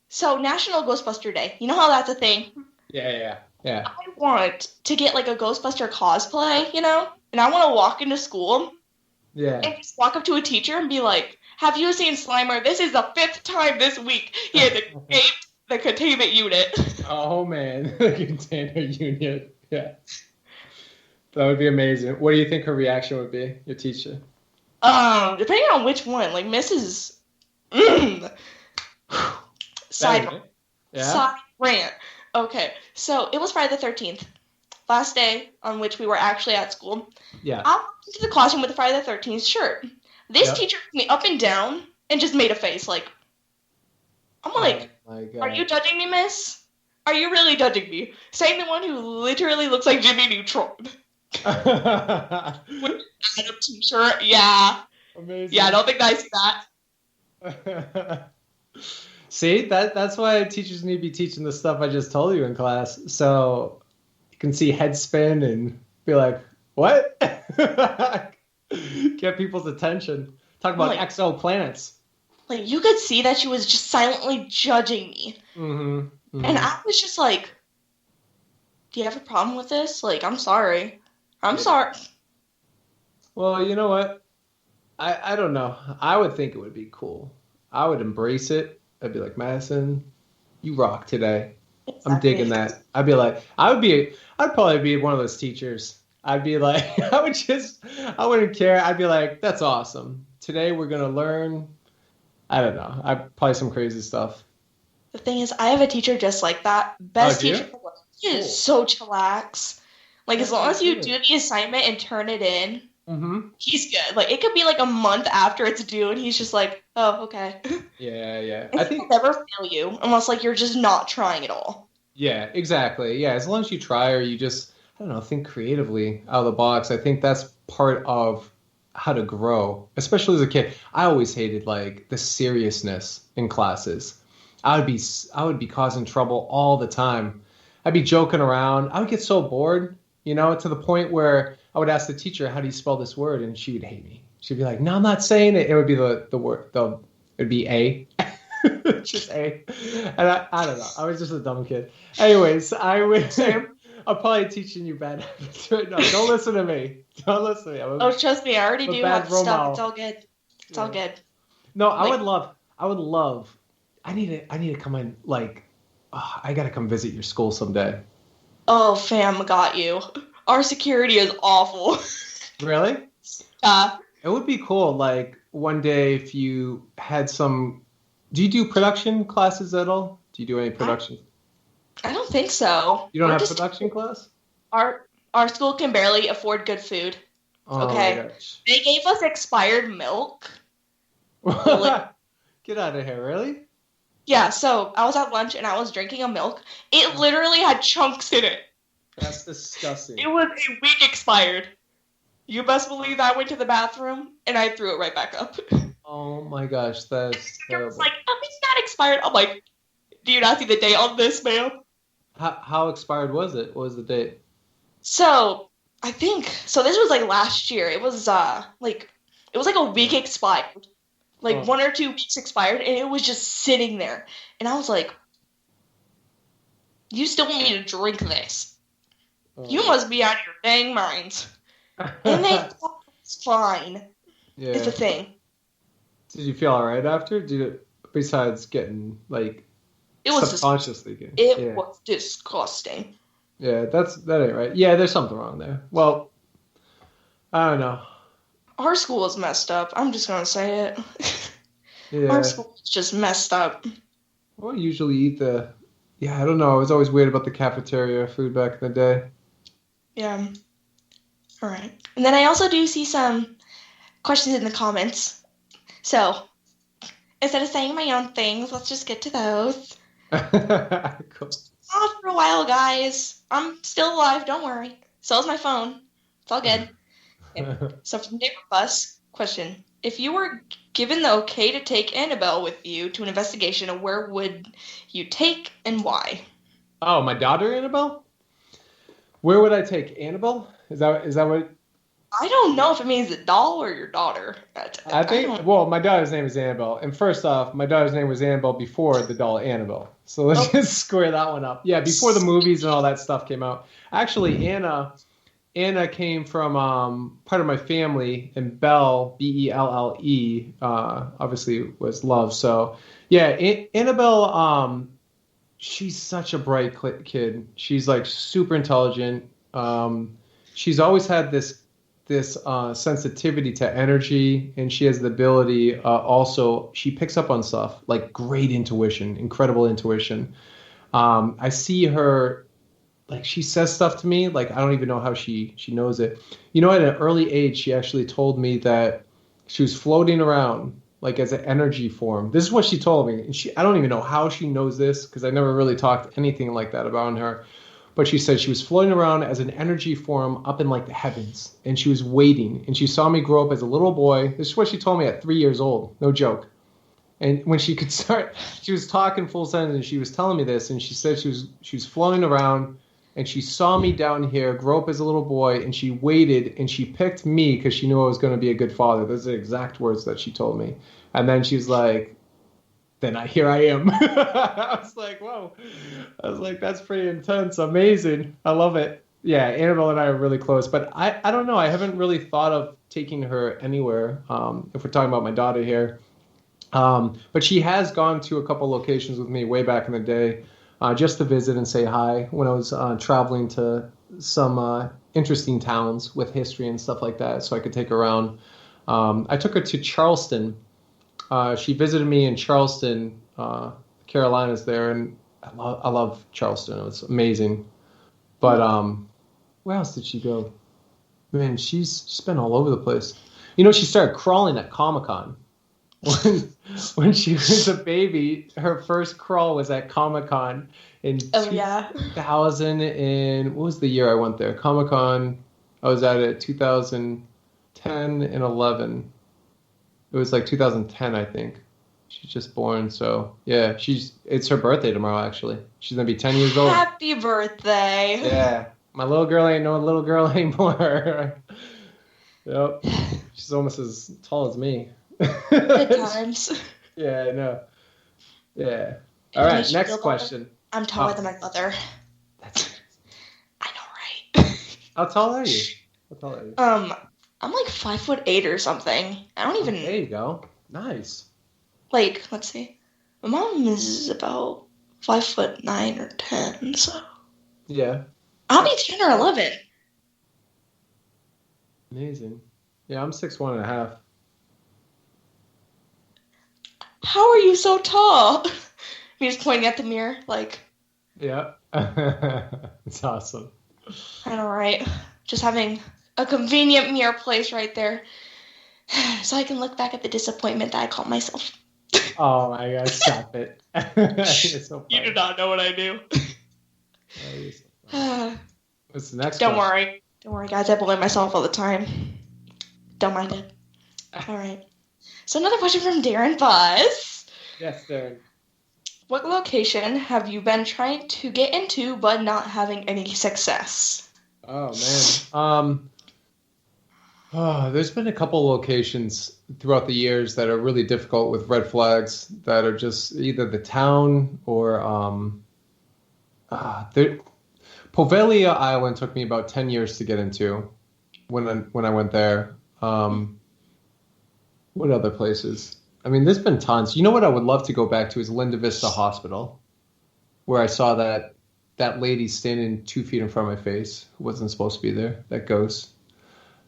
So, National Ghostbuster Day. You know how that's a thing? Yeah. I want to get, like, a Ghostbuster cosplay, And I want to walk into school. Yeah. And just walk up to a teacher and be like, have you seen Slimer? This is the 5th time this week. Here, the containment unit. Oh, man. The container unit. Yeah. That would be amazing. What do you think her reaction would be, your teacher? Depending on which one. Like, Mrs. Side rant. Okay, so it was Friday the 13th, last day on which we were actually at school. Yeah. I walked into the classroom with a Friday the 13th shirt. This teacher looked me up and down and just made a face like, I'm like, are you judging me, miss? Are you really judging me? Saying the one who literally looks like Jimmy Neutron. With an Adam t-shirt, yeah. Amazing. Yeah, I don't think I see that. See, that's why teachers need to be teaching the stuff I just told you in class. So you can see head spin and be like, what? Get people's attention. Talk about exoplanets. Like, you could see that she was just silently judging me. Mm-hmm. Mm-hmm. And I was just like, do you have a problem with this? Like, I'm sorry. I'm sorry. Well, you know what? I don't know. I would think it would be cool. I would embrace it. I'd be like, Madison, you rock today. Exactly. I'm digging that. I'd be like, I'd probably be one of those teachers. I'd be like, I wouldn't care. I'd be like, that's awesome. Today we're going to learn, I don't know, probably some crazy stuff. The thing is, I have a teacher just like that. Best teacher. He is so chillax. Like, as long as you do the assignment and turn it in, Mm-hmm. he's good. Like, it could be like a month after it's due, and he's just like, oh, okay. Yeah. And I he'll think, never fail you unless like you're just not trying at all. yeah, exactly. Yeah, as long as you try or you just, I don't know, think creatively out of the box, I think that's part of how to grow, especially as a kid. I always hated like the seriousness in classes. I would be causing trouble all the time. I'd be joking around. I would get so bored, to the point where I would ask the teacher, "How do you spell this word?" And she would hate me. She'd be like, "No, I'm not saying it." It would be the word it'd be A. Just A. And I don't know. I was just a dumb kid. Anyways, I'm probably teaching you bad habits right now. Don't listen to me. Don't listen to me. Oh, trust me, I already I'm a do bad have role stuff. model. It's all good. It's all good. No, Like- I would love, I need to come in, like, I got to come visit your school someday. Oh, fam, got you. Our security is awful. Really? Uh, It would be cool, like, one day if you had some, do you do production classes at all? Do you do any production? I don't think so. You don't We're have just- production class? Our school can barely afford good food. Oh Okay. my gosh. They gave us expired milk. Get out of here, really? Yeah, so I was at lunch and I was drinking a milk. It literally had chunks in it. That's disgusting. It was a week expired. You best believe I went to the bathroom and I threw it right back up. Oh my gosh, that's It was terrible. like, oh, it's not expired. I'm like, do you not see the date on this, ma'am? How expired was it? What was the date? So I think this was like last year. It was like a week expired. Like Oh. 1 or 2 weeks expired, and it was just sitting there. And I was like, you still want me to drink this? You must be out of your dang minds. And they thought it's fine. Yeah. It's a thing. Did you feel all right after? Besides getting like It was subconsciously getting? it was disgusting. Yeah, that ain't right. Yeah, there's something wrong there. Well, I don't know. Our school is messed up. I'm just gonna say it. Yeah. Our school is just messed up. Well, I usually eat I don't know. I was always weird about the cafeteria food back in the day. Yeah. All right. And then I also do see some questions in the comments. So instead of saying my own things, let's just get to those. Cool. Off for a while, guys. I'm still alive. Don't worry. So is my phone. It's all good. So from David Bus, question: if you were given the okay to take Annabelle with you to an investigation, where would you take and why? Oh, my daughter Annabelle? Where would I take Annabelle? Is that what? I don't know if it means the doll or your daughter. I think. Well, my daughter's name is Annabelle, and first off, my daughter's name was Annabelle before the doll Annabelle. So let's just square that one up. Yeah, before the movies and all that stuff came out. Actually, Anna came from part of my family, and Belle, Belle, obviously was love. So yeah, Annabelle. She's such a bright kid. She's like super intelligent. She's always had this sensitivity to energy, and she has the ability. Also, she picks up on stuff like great intuition, incredible intuition. I see her, like she says stuff to me, like I don't even know how she knows it. At an early age, she actually told me that she was floating around like as an energy form. This is what she told me. And I don't even know how she knows this because I never really talked anything like that about her. But she said she was floating around as an energy form up in like the heavens, and she was waiting. And she saw me grow up as a little boy. This is what she told me at 3 years old. No joke. And when she could start, she was talking full sentence, and she was telling me this. And she said she was floating around, and she saw me down here, grow up as a little boy, and she waited, and she picked me because she knew I was going to be a good father. Those are the exact words that she told me. And then she was like, here I am. I was like, whoa. I was like, that's pretty intense. Amazing. I love it. Yeah, Annabelle and I are really close. But I don't know. I haven't really thought of taking her anywhere, if we're talking about my daughter here. But she has gone to a couple locations with me way back in the day, just to visit and say hi when I was traveling to some interesting towns with history and stuff like that, so I could take her around. I took her to Charleston. She visited me in Charleston, Carolinas there, and I love Charleston. It was amazing. But where else did she go? Man, she's been all over the place. You know, she started crawling at Comic-Con. When she was a baby, her first crawl was at Comic-Con in Yeah. 2000 and what was the year I went there? Comic-Con, I was at it 2010 and 11. It was like 2010, I think. She's just born, so yeah, it's her birthday tomorrow actually. She's gonna be 10 years old. Happy birthday. Yeah. My little girl ain't no little girl anymore. Yep. She's almost as tall as me. Good times. Yeah, I know. Yeah. All right, next question. I'm taller than my mother. I know, right? How tall are you? I'm like 5'8" or something. I don't even. There you go. Nice. Like, let's see. My mom is about 5'9" or 10, so. Yeah. I'll be 10 or 11. Amazing. Yeah, I'm 6'1.5". How are you so tall? Me just pointing at the mirror, like. Yeah. It's awesome. I know, right? Just having a convenient mirror place right there. So I can look back at the disappointment that I called myself. Oh my God, stop it. It's so funny. You do not know what I do. What's the next Don't question? worry. Don't worry, guys. I blame myself all the time. Don't mind it. All right. So another question from Darren Buzz. Yes, Darren. What location have you been trying to get into but not having any success? Oh, man. There's been a couple locations throughout the years that are really difficult with red flags that are just either the town or Poveglia Island took me about 10 years to get into when I went there. What other places? I mean, there's been tons. You know what I would love to go back to is Linda Vista Hospital, where I saw that lady standing 2 feet in front of my face who wasn't supposed to be there, that ghost.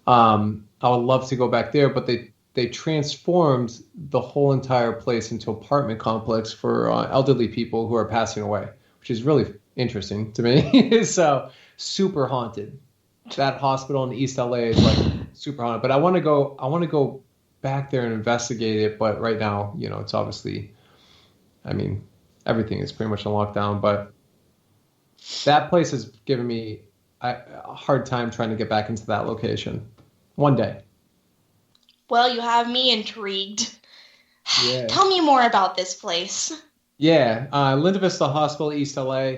I would love to go back there, but they transformed the whole entire place into an apartment complex for elderly people who are passing away, which is really interesting to me. So super haunted. That hospital in East LA is like super haunted. But I want to go back there and investigate it. But right now, you know, it's obviously, I mean, everything is pretty much on lockdown. But that place has given me a hard time trying to get back into that location. One day. Well, you have me intrigued. Yeah. Tell me more about this place. Yeah, Linda Vista Hospital, East LA.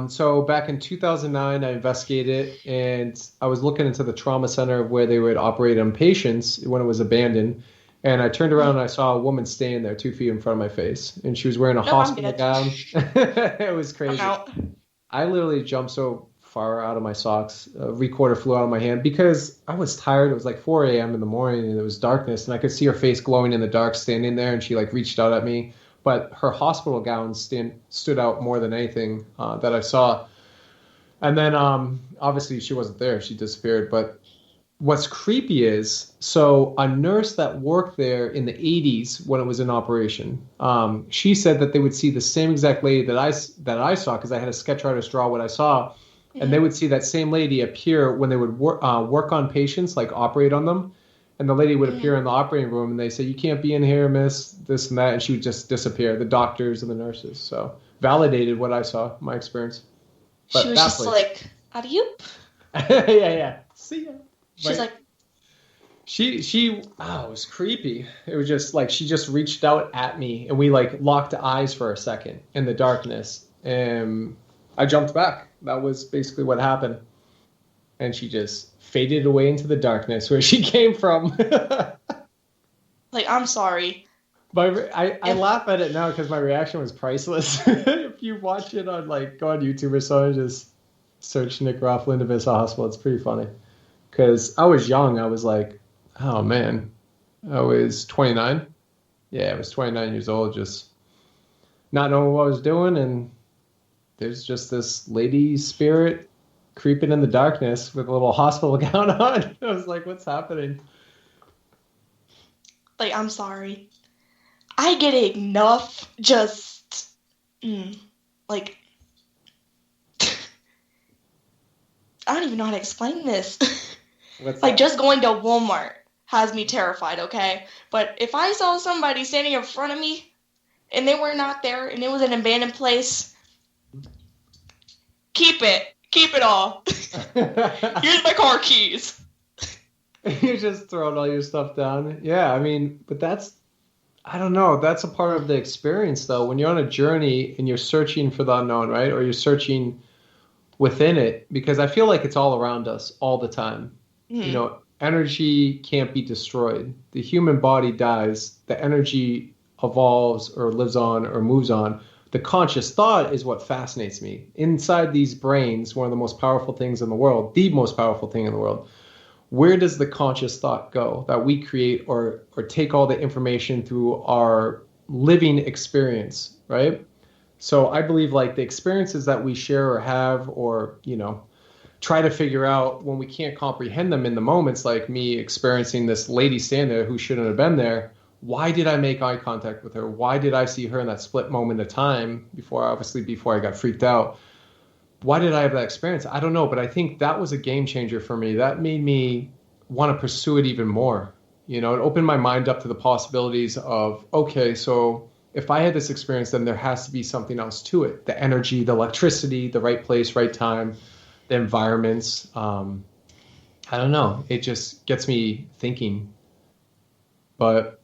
So back in 2009, I investigated it, and I was looking into the trauma center where they would operate on patients when it was abandoned. And I turned around and I saw a woman standing there 2 feet in front of my face, and she was wearing a hospital gown. It was crazy. I literally jumped so far out of my socks. A recorder flew out of my hand because I was tired. It was like 4 a.m. in the morning, and it was darkness, and I could see her face glowing in the dark standing there, and she like reached out at me. But her hospital gown stood out more than anything that I saw. And then obviously she wasn't there. She disappeared. But what's creepy is, so a nurse that worked there in the 80s when it was in operation, she said that they would see the same exact lady that I saw, because I had a sketch artist draw what I saw. And they would see that same lady appear when they would work on patients, like operate on them. And the lady would appear in the operating room, and they say, "You can't be in here, miss," this and that. And she would just disappear, the doctors and the nurses. So validated what I saw, my experience. But she was just like, "Adieu." Yeah. See ya. She's like, it was creepy. It was just like, she just reached out at me, and we like locked eyes for a second in the darkness. And I jumped back. That was basically what happened. And she just faded away into the darkness where she came from. Like, I'm sorry. But I laugh at it now because my reaction was priceless. If you watch it on, like, go on YouTube or so and just search Nick Groff, Linda Vista Hospital, it's pretty funny. Because I was young. I was like, oh, man. I was 29. Yeah, I was 29 years old, just not knowing what I was doing. And there's just this lady spirit creeping in the darkness with a little hospital gown on. I was like, what's happening? Like, I'm sorry. I get enough just, like, I don't even know how to explain this. What's Like, that? just going to Walmart has me terrified, okay? But if I saw somebody standing in front of me and they were not there and it was an abandoned place, keep it. Keep it all. Here's my car keys. You're just throwing all your stuff down. Yeah, I mean, but I don't know. That's a part of the experience, though. When you're on a journey and you're searching for the unknown, right? Or you're searching within it, because I feel like it's all around us all the time. Energy can't be destroyed. The human body dies. The energy evolves or lives on or moves on. The conscious thought is what fascinates me. Inside these brains, one of the most powerful things in the world, the most powerful thing in the world, where does the conscious thought go that we create or take all the information through our living experience, right? So I believe like the experiences that we share or have or, try to figure out when we can't comprehend them in the moments, like me experiencing this lady stand there who shouldn't have been there. Why did I make eye contact with her? Why did I see her in that split moment of time before I got freaked out? Why did I have that experience? I don't know, but I think that was a game changer for me. That made me want to pursue it even more. It opened my mind up to the possibilities of, okay, so if I had this experience, then there has to be something else to it. The energy, the electricity, the right place, right time, the environments. I don't know. It just gets me thinking. But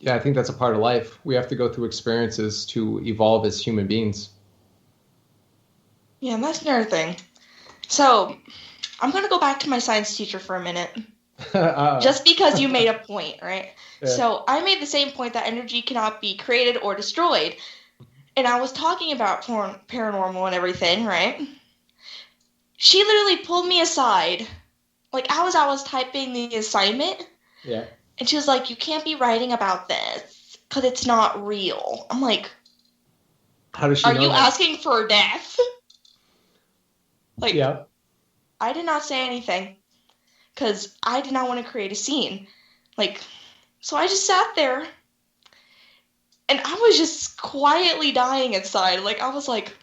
yeah, I think that's a part of life. We have to go through experiences to evolve as human beings. Yeah, and that's another thing. So, I'm going to go back to my science teacher for a minute. Just because you made a point, right? Yeah. So, I made the same point that energy cannot be created or destroyed. And I was talking about paranormal and everything, right? She literally pulled me aside, like as I was typing the assignment. Yeah. And she was like, you can't be writing about this because it's not real. I'm like, how does she know are you that? asking for death? Like, yeah. I did not say anything because I did not want to create a scene. Like, so I just sat there and I was just quietly dying inside. Like, I was like,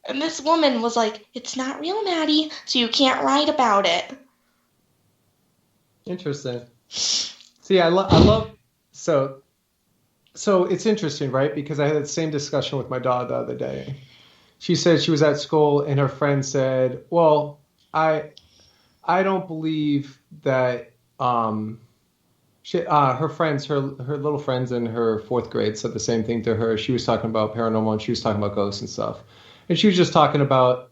and this woman was like, it's not real, Maddie, so you can't write about it. Interesting. See, I love, so it's interesting, right? Because I had the same discussion with my daughter the other day. She said she was at school and her friend said, well, I don't believe that, her friends, her little friends in her fourth grade said the same thing to her. She was talking about paranormal and she was talking about ghosts and stuff. And she was just talking about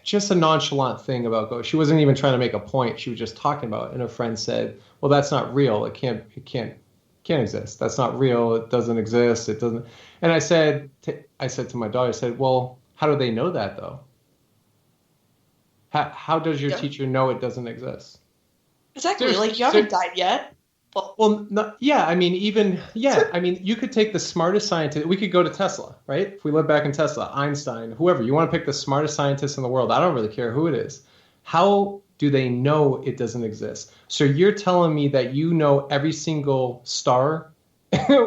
just a nonchalant thing about ghosts. She wasn't even trying to make a point. She was just talking about it. And her friend said, well, that's not real. It can't exist. That's not real. It doesn't exist. It doesn't. And I said to my daughter, I said, well, how do they know that though? How does your teacher know it doesn't exist? Exactly. Like, you haven't died yet. Well, no, yeah. I mean, I mean, you could take the smartest scientist. We could go to Tesla, right? If we live back in Tesla, Einstein, whoever. You want to pick the smartest scientist in the world. I don't really care who it is. How do they know it doesn't exist? So you're telling me that you know every single star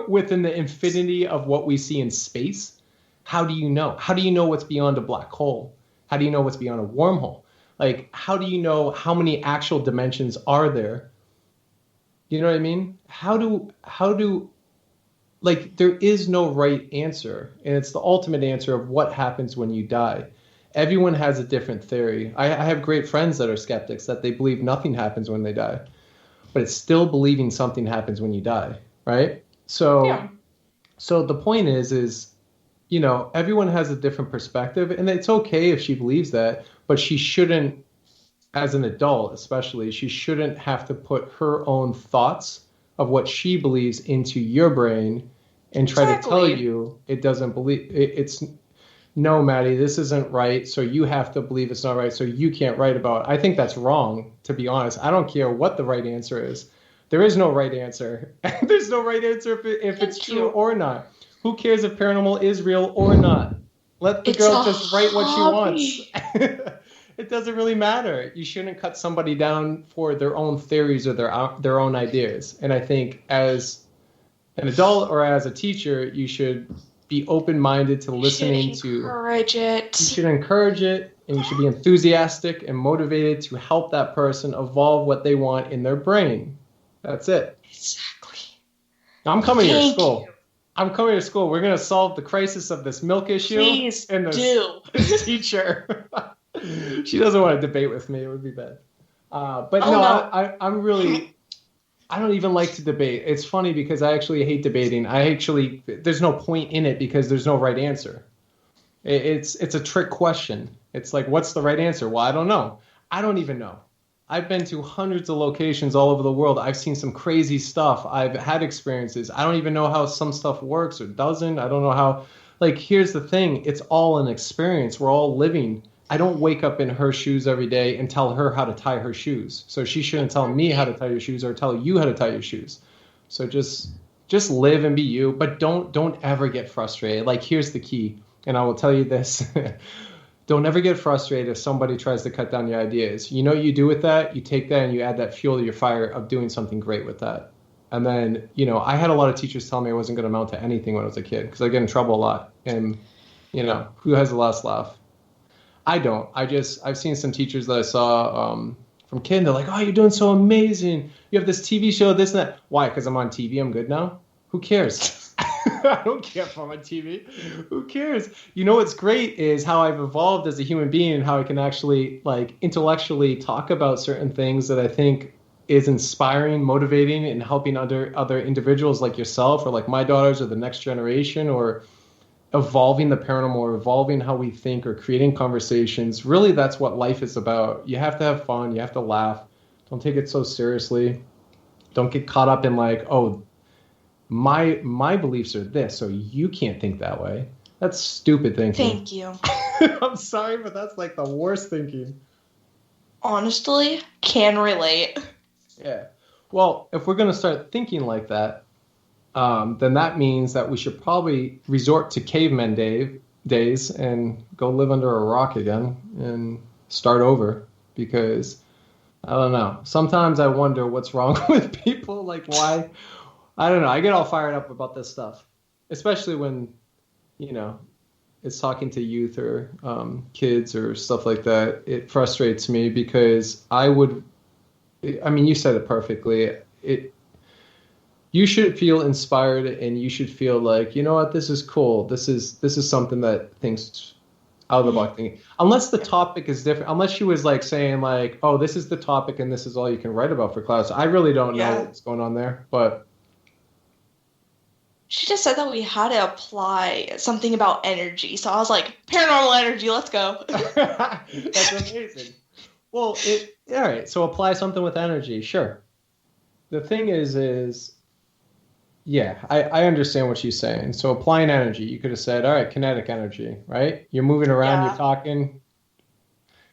within the infinity of what we see in space? How do you know? How do you know what's beyond a black hole? How do you know what's beyond a wormhole? Like, how do you know how many actual dimensions are there? You know what I mean? How do, like, there is no right answer. And it's the ultimate answer of what happens when you die. Everyone has a different theory. I have great friends that are skeptics, that they believe nothing happens when they die. But it's still believing something happens when you die, right? So the point is, everyone has a different perspective. And it's okay if she believes that, but she shouldn't, as an adult especially, she shouldn't have to put her own thoughts of what she believes into your brain and try to tell you it doesn't believe it's no, Maddie, this isn't right, so you have to believe it's not right, so you can't write about it. I think that's wrong, to be honest. I don't care what the right answer is. There is no right answer. There's no right answer if it's true or not. Who cares if paranormal is real or not? Let the girl just write what she wants. It doesn't really matter. You shouldn't cut somebody down for their own theories or their own ideas. And I think as an adult or as a teacher, you should be open-minded to listening to. Encourage it. You should encourage it. and you should be enthusiastic and motivated to help that person evolve what they want in their brain. That's it. Exactly. I'm coming to your Thank school. you. I'm coming to school. We're going to solve the crisis of this milk issue. Please and this do. teacher. She doesn't want to debate with me. It would be bad. But Oh, no, no. I'm really... I don't even like to debate. It's funny because I actually hate debating. There's no point in it because there's no right answer. It's a trick question. It's like, what's the right answer? Well, I don't know. I don't even know. I've been to hundreds of locations all over the world. I've seen some crazy stuff. I've had experiences. I don't even know how some stuff works or doesn't. I don't know how. Like, here's the thing. It's all an experience. We're all living. I don't wake up in her shoes every day and tell her how to tie her shoes. So she shouldn't tell me how to tie your shoes or tell you how to tie your shoes. So just live and be you, but don't ever get frustrated. Like, here's the key, and I will tell you this. Don't ever get frustrated if somebody tries to cut down your ideas. You know what you do with that? You take that and you add that fuel to your fire of doing something great with that. And then, I had a lot of teachers tell me I wasn't going to amount to anything when I was a kid because I get in trouble a lot. And, who has the last laugh? I don't. I've seen some teachers that I saw from kid. They're like, oh, you're doing so amazing. You have this TV show, this and that. Why? Because I'm on TV. I'm good now? Who cares? I don't care if I'm on TV. Who cares? What's great is how I've evolved as a human being and how I can actually intellectually talk about certain things that I think is inspiring, motivating, and helping other individuals like yourself or like my daughters or the next generation or evolving the paranormal or evolving how we think or creating conversations. Really, that's what life is about. You have to have fun. You have to laugh. Don't take it so seriously. Don't get caught up in my beliefs are this, so you can't think that way. That's stupid thinking. Thank you. I'm sorry, but that's like the worst thinking. Honestly, can relate. Yeah. Well, if we're going to start thinking like that, then that means that we should probably resort to caveman days and go live under a rock again and start over because, I don't know. Sometimes I wonder what's wrong with people. Like, why? I don't know. I get all fired up about this stuff, especially when, it's talking to youth or kids or stuff like that. It frustrates me because you said it perfectly. You should feel inspired and you should feel like, you know what, this is cool. This is something that thinks out of the box thinking. Unless the topic is different, unless she was saying oh, this is the topic and this is all you can write about for class. I really don't know what's going on there, but. She just said that we had to apply something about energy. So I was like, paranormal energy, let's go. That's amazing. Well, all right. So apply something with energy. Sure. The thing is, yeah, I understand what she's saying. So applying energy, you could have said, all right, kinetic energy, right? You're moving around, You're talking,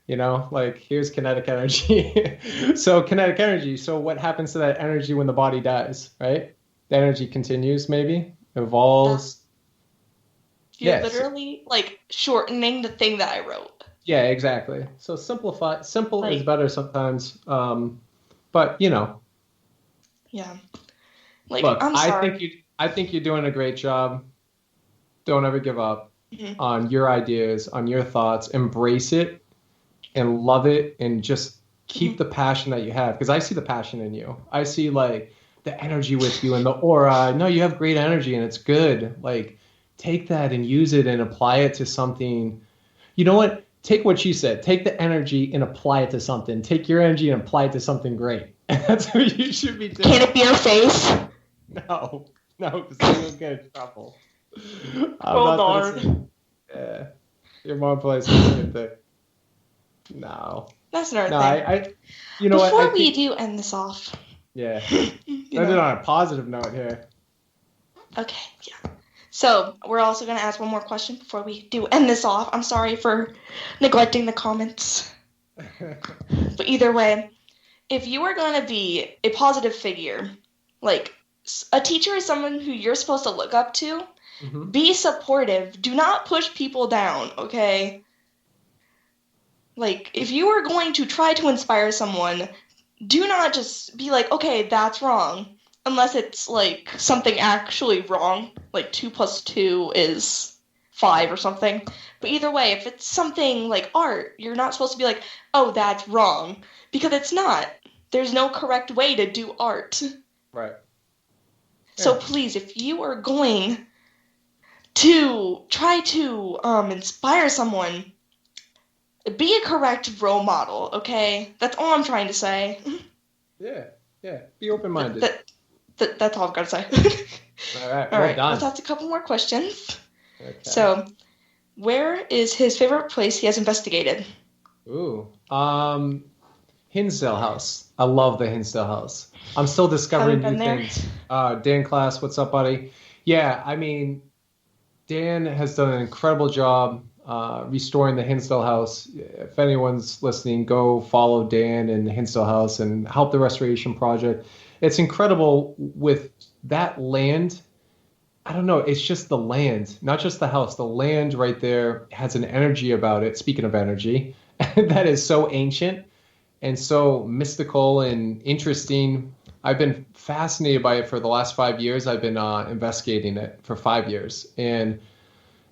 here's kinetic energy. So kinetic energy. So what happens to that energy when the body dies, right? The energy continues, maybe evolves. You're literally shortening the thing that I wrote. Yeah, exactly. So simple is better sometimes. But Yeah. Look, I'm sorry. I think you're doing a great job. Don't ever give up on your ideas, on your thoughts. Embrace it and love it and just keep the passion that you have. Because I see the passion in you. I see the energy with you and the aura. No, you have great energy and it's good. Take that and use it and apply it to something. You know what? Take what she said. Take the energy and apply it to something. Take your energy and apply it to something great. That's what you should be doing. Can it be your face? No, because you'll get in trouble. Oh, darn. Yeah. Your mom plays the same thing. No. That's another thing. Before we do end this off. Yeah. End it on a positive note here. Okay, yeah. So, we're also going to ask one more question before we do end this off. I'm sorry for neglecting the comments. But either way, if you are going to be a positive figure, a teacher is someone who you're supposed to look up to, be supportive. Do not push people down, okay? If you are going to try to inspire someone, do not just be okay, that's wrong. Unless it's, something actually wrong. 2 + 2 is 5 or something. But either way, if it's something like art, you're not supposed to be like, oh, that's wrong. Because it's not. There's no correct way to do art. Right. So Yeah. please, if you are going to try to inspire someone, be a correct role model, okay? That's all I'm trying to say. Yeah. Be open-minded. That's all I've got to say. All right. All Well right, done. let's ask a couple more questions. Okay. So, where is his favorite place he has investigated? Ooh. Hinsdale House. I love the Hinsdale House. I'm still discovering Haven't new been there. things. Dan Class, what's up, buddy? Yeah, I mean, Dan has done an incredible job restoring the Hinsdale House. If anyone's listening, go follow Dan and the Hinsdale House and help the restoration project. It's incredible with that land. I don't know. It's just the land, not just the house. The land right there has an energy about it. Speaking of energy, that is so ancient and so mystical and interesting. I've been fascinated by it for the last 5 years. I've been investigating it for 5 years. And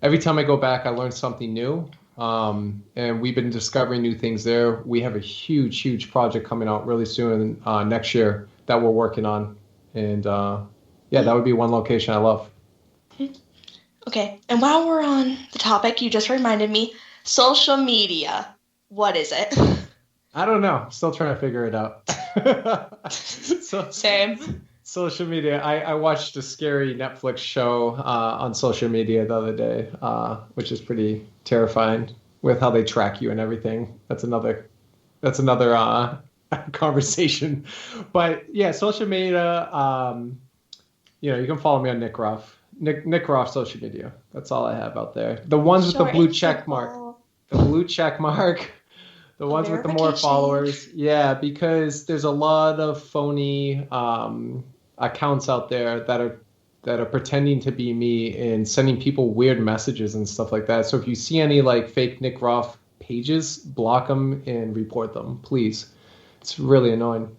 every time I go back, I learn something new. And we've been discovering new things there. We have a huge, huge project coming out really soon next year that we're working on. And yeah, that would be one location I love. Okay, and while we're on the topic, you just reminded me, social media. What is it? I don't know. Still trying to figure it out. Same. Social media. I watched a scary Netflix show on social media the other day, which is pretty terrifying with how they track you and everything. That's another conversation. But yeah, social media. You can follow me on Nick Groff. Nick Groff social media. That's all I have out there. The ones with the blue check mark. The blue check mark. The ones with the more followers. Yeah, because there's a lot of phony accounts out there that are pretending to be me and sending people weird messages and stuff like that. So if you see any like fake Nick Groff pages, block them and report them, please. It's really annoying.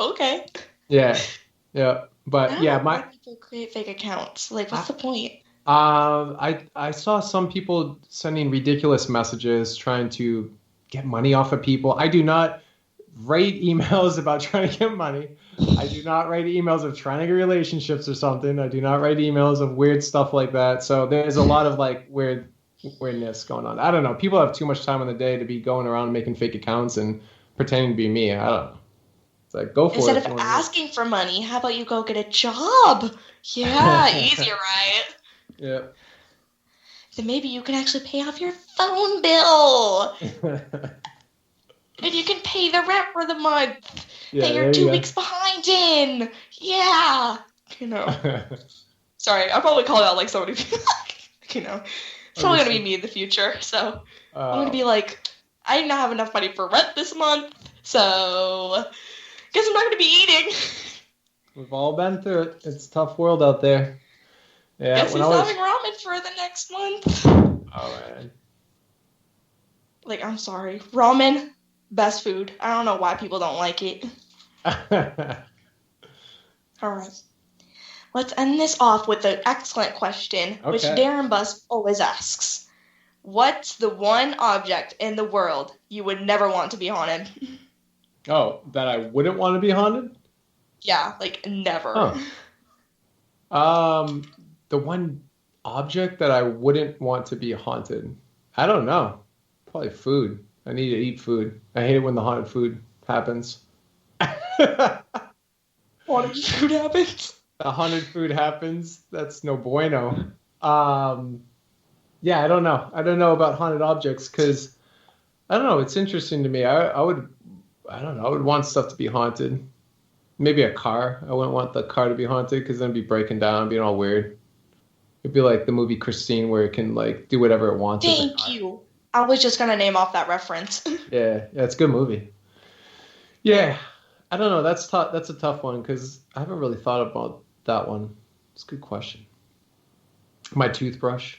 Okay. Yeah. But I don't yeah, know why people create fake accounts. Like, what's the point? I saw some people sending ridiculous messages trying to get money off of people. I do not write emails about trying to get money. I do not write emails of trying to get relationships or something. I do not write emails of weird stuff like that. So there's a lot of like weirdness going on. I don't know. People have too much time in the day to be going around making fake accounts and pretending to be me. I don't know. It's like, go for Instead it. of asking for money, how about you go get a job? Yeah, easy, right? Yeah. Then maybe you can actually pay off your phone bill. And you can pay the rent for the month that you're 2 weeks behind in. Yeah. Sorry, I'll probably call out like so many people. It's probably going to be me in the future. So I'm going to be like, I did not have enough money for rent this month. So guess I'm not going to be eating. We've all been through it. It's a tough world out there. Yeah, guess who's having ramen for the next month? Oh, man. Like, I'm sorry. Ramen, best food. I don't know why people don't like it. All right. Let's end this off with an excellent question, which Darren Buss always asks. What's the one object in the world you would never want to be haunted? Oh, that I wouldn't want to be haunted? Yeah, like never. The one object that I wouldn't want to be haunted. I don't know. Probably food. I need to eat food. I hate it when the haunted food happens. Haunted food happens? The haunted food happens. That's no bueno. Yeah, I don't know. I don't know about haunted objects because I don't know. It's interesting to me. I would want stuff to be haunted. Maybe a car. I wouldn't want the car to be haunted because then it'd be breaking down, being all weird. It'd be like the movie Christine where it can like do whatever it wants. Thank you. I was just gonna name off that reference. Yeah, it's a good movie. Yeah, I don't know. That's tough. That's a tough one because I haven't really thought about that one. It's a good question. My toothbrush.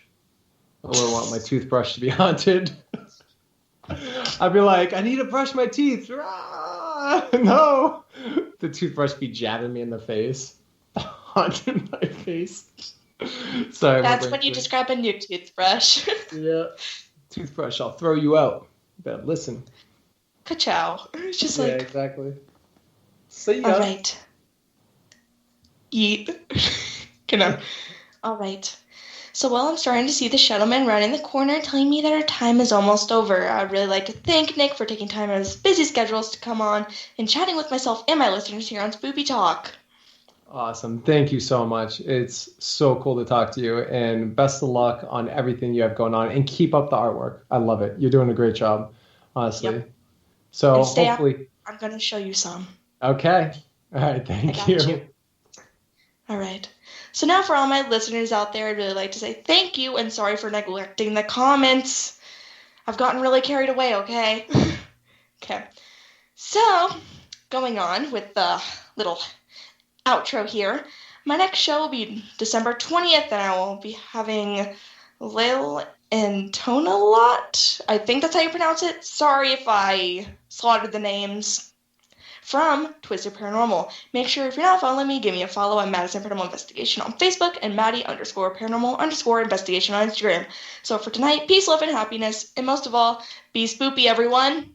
I wouldn't want my toothbrush to be haunted. I'd be like, I need to brush my teeth. No. The toothbrush be jabbing me in the face. Haunting my face. Sorry, That's when you describe a new toothbrush. Yeah. Toothbrush, I'll throw you out. But listen. Ka-chow. It's just Yeah, like, exactly. See ya. all right. Eat. All right. So while I'm starting to see the shadow man right in the corner telling me that our time is almost over, I'd really like to thank Nick for taking time out of his busy schedules to come on and chatting with myself and my listeners here on Spoopy Talk. Awesome. Thank you so much. It's so cool to talk to you, and best of luck on everything you have going on, and keep up the artwork. I love it. You're doing a great job, honestly. Yep. So And stay hopefully. I'm going to show you some. Okay. All right. Thank you. All right. So now for all my listeners out there, I'd really like to say thank you and sorry for neglecting the comments. I've gotten really carried away, okay? Okay. So, going on with the little outro here, my next show will be December 20th, and I will be having Lil and Tonalot. I think that's how you pronounce it. Sorry if I slaughtered the names. From Twisted Paranormal. Make sure if you're not following me, give me a follow at Madison Paranormal Investigation on Facebook and Maddie_Paranormal_Investigation on Instagram. So for tonight, peace, love, and happiness, and most of all, be spoopy, everyone.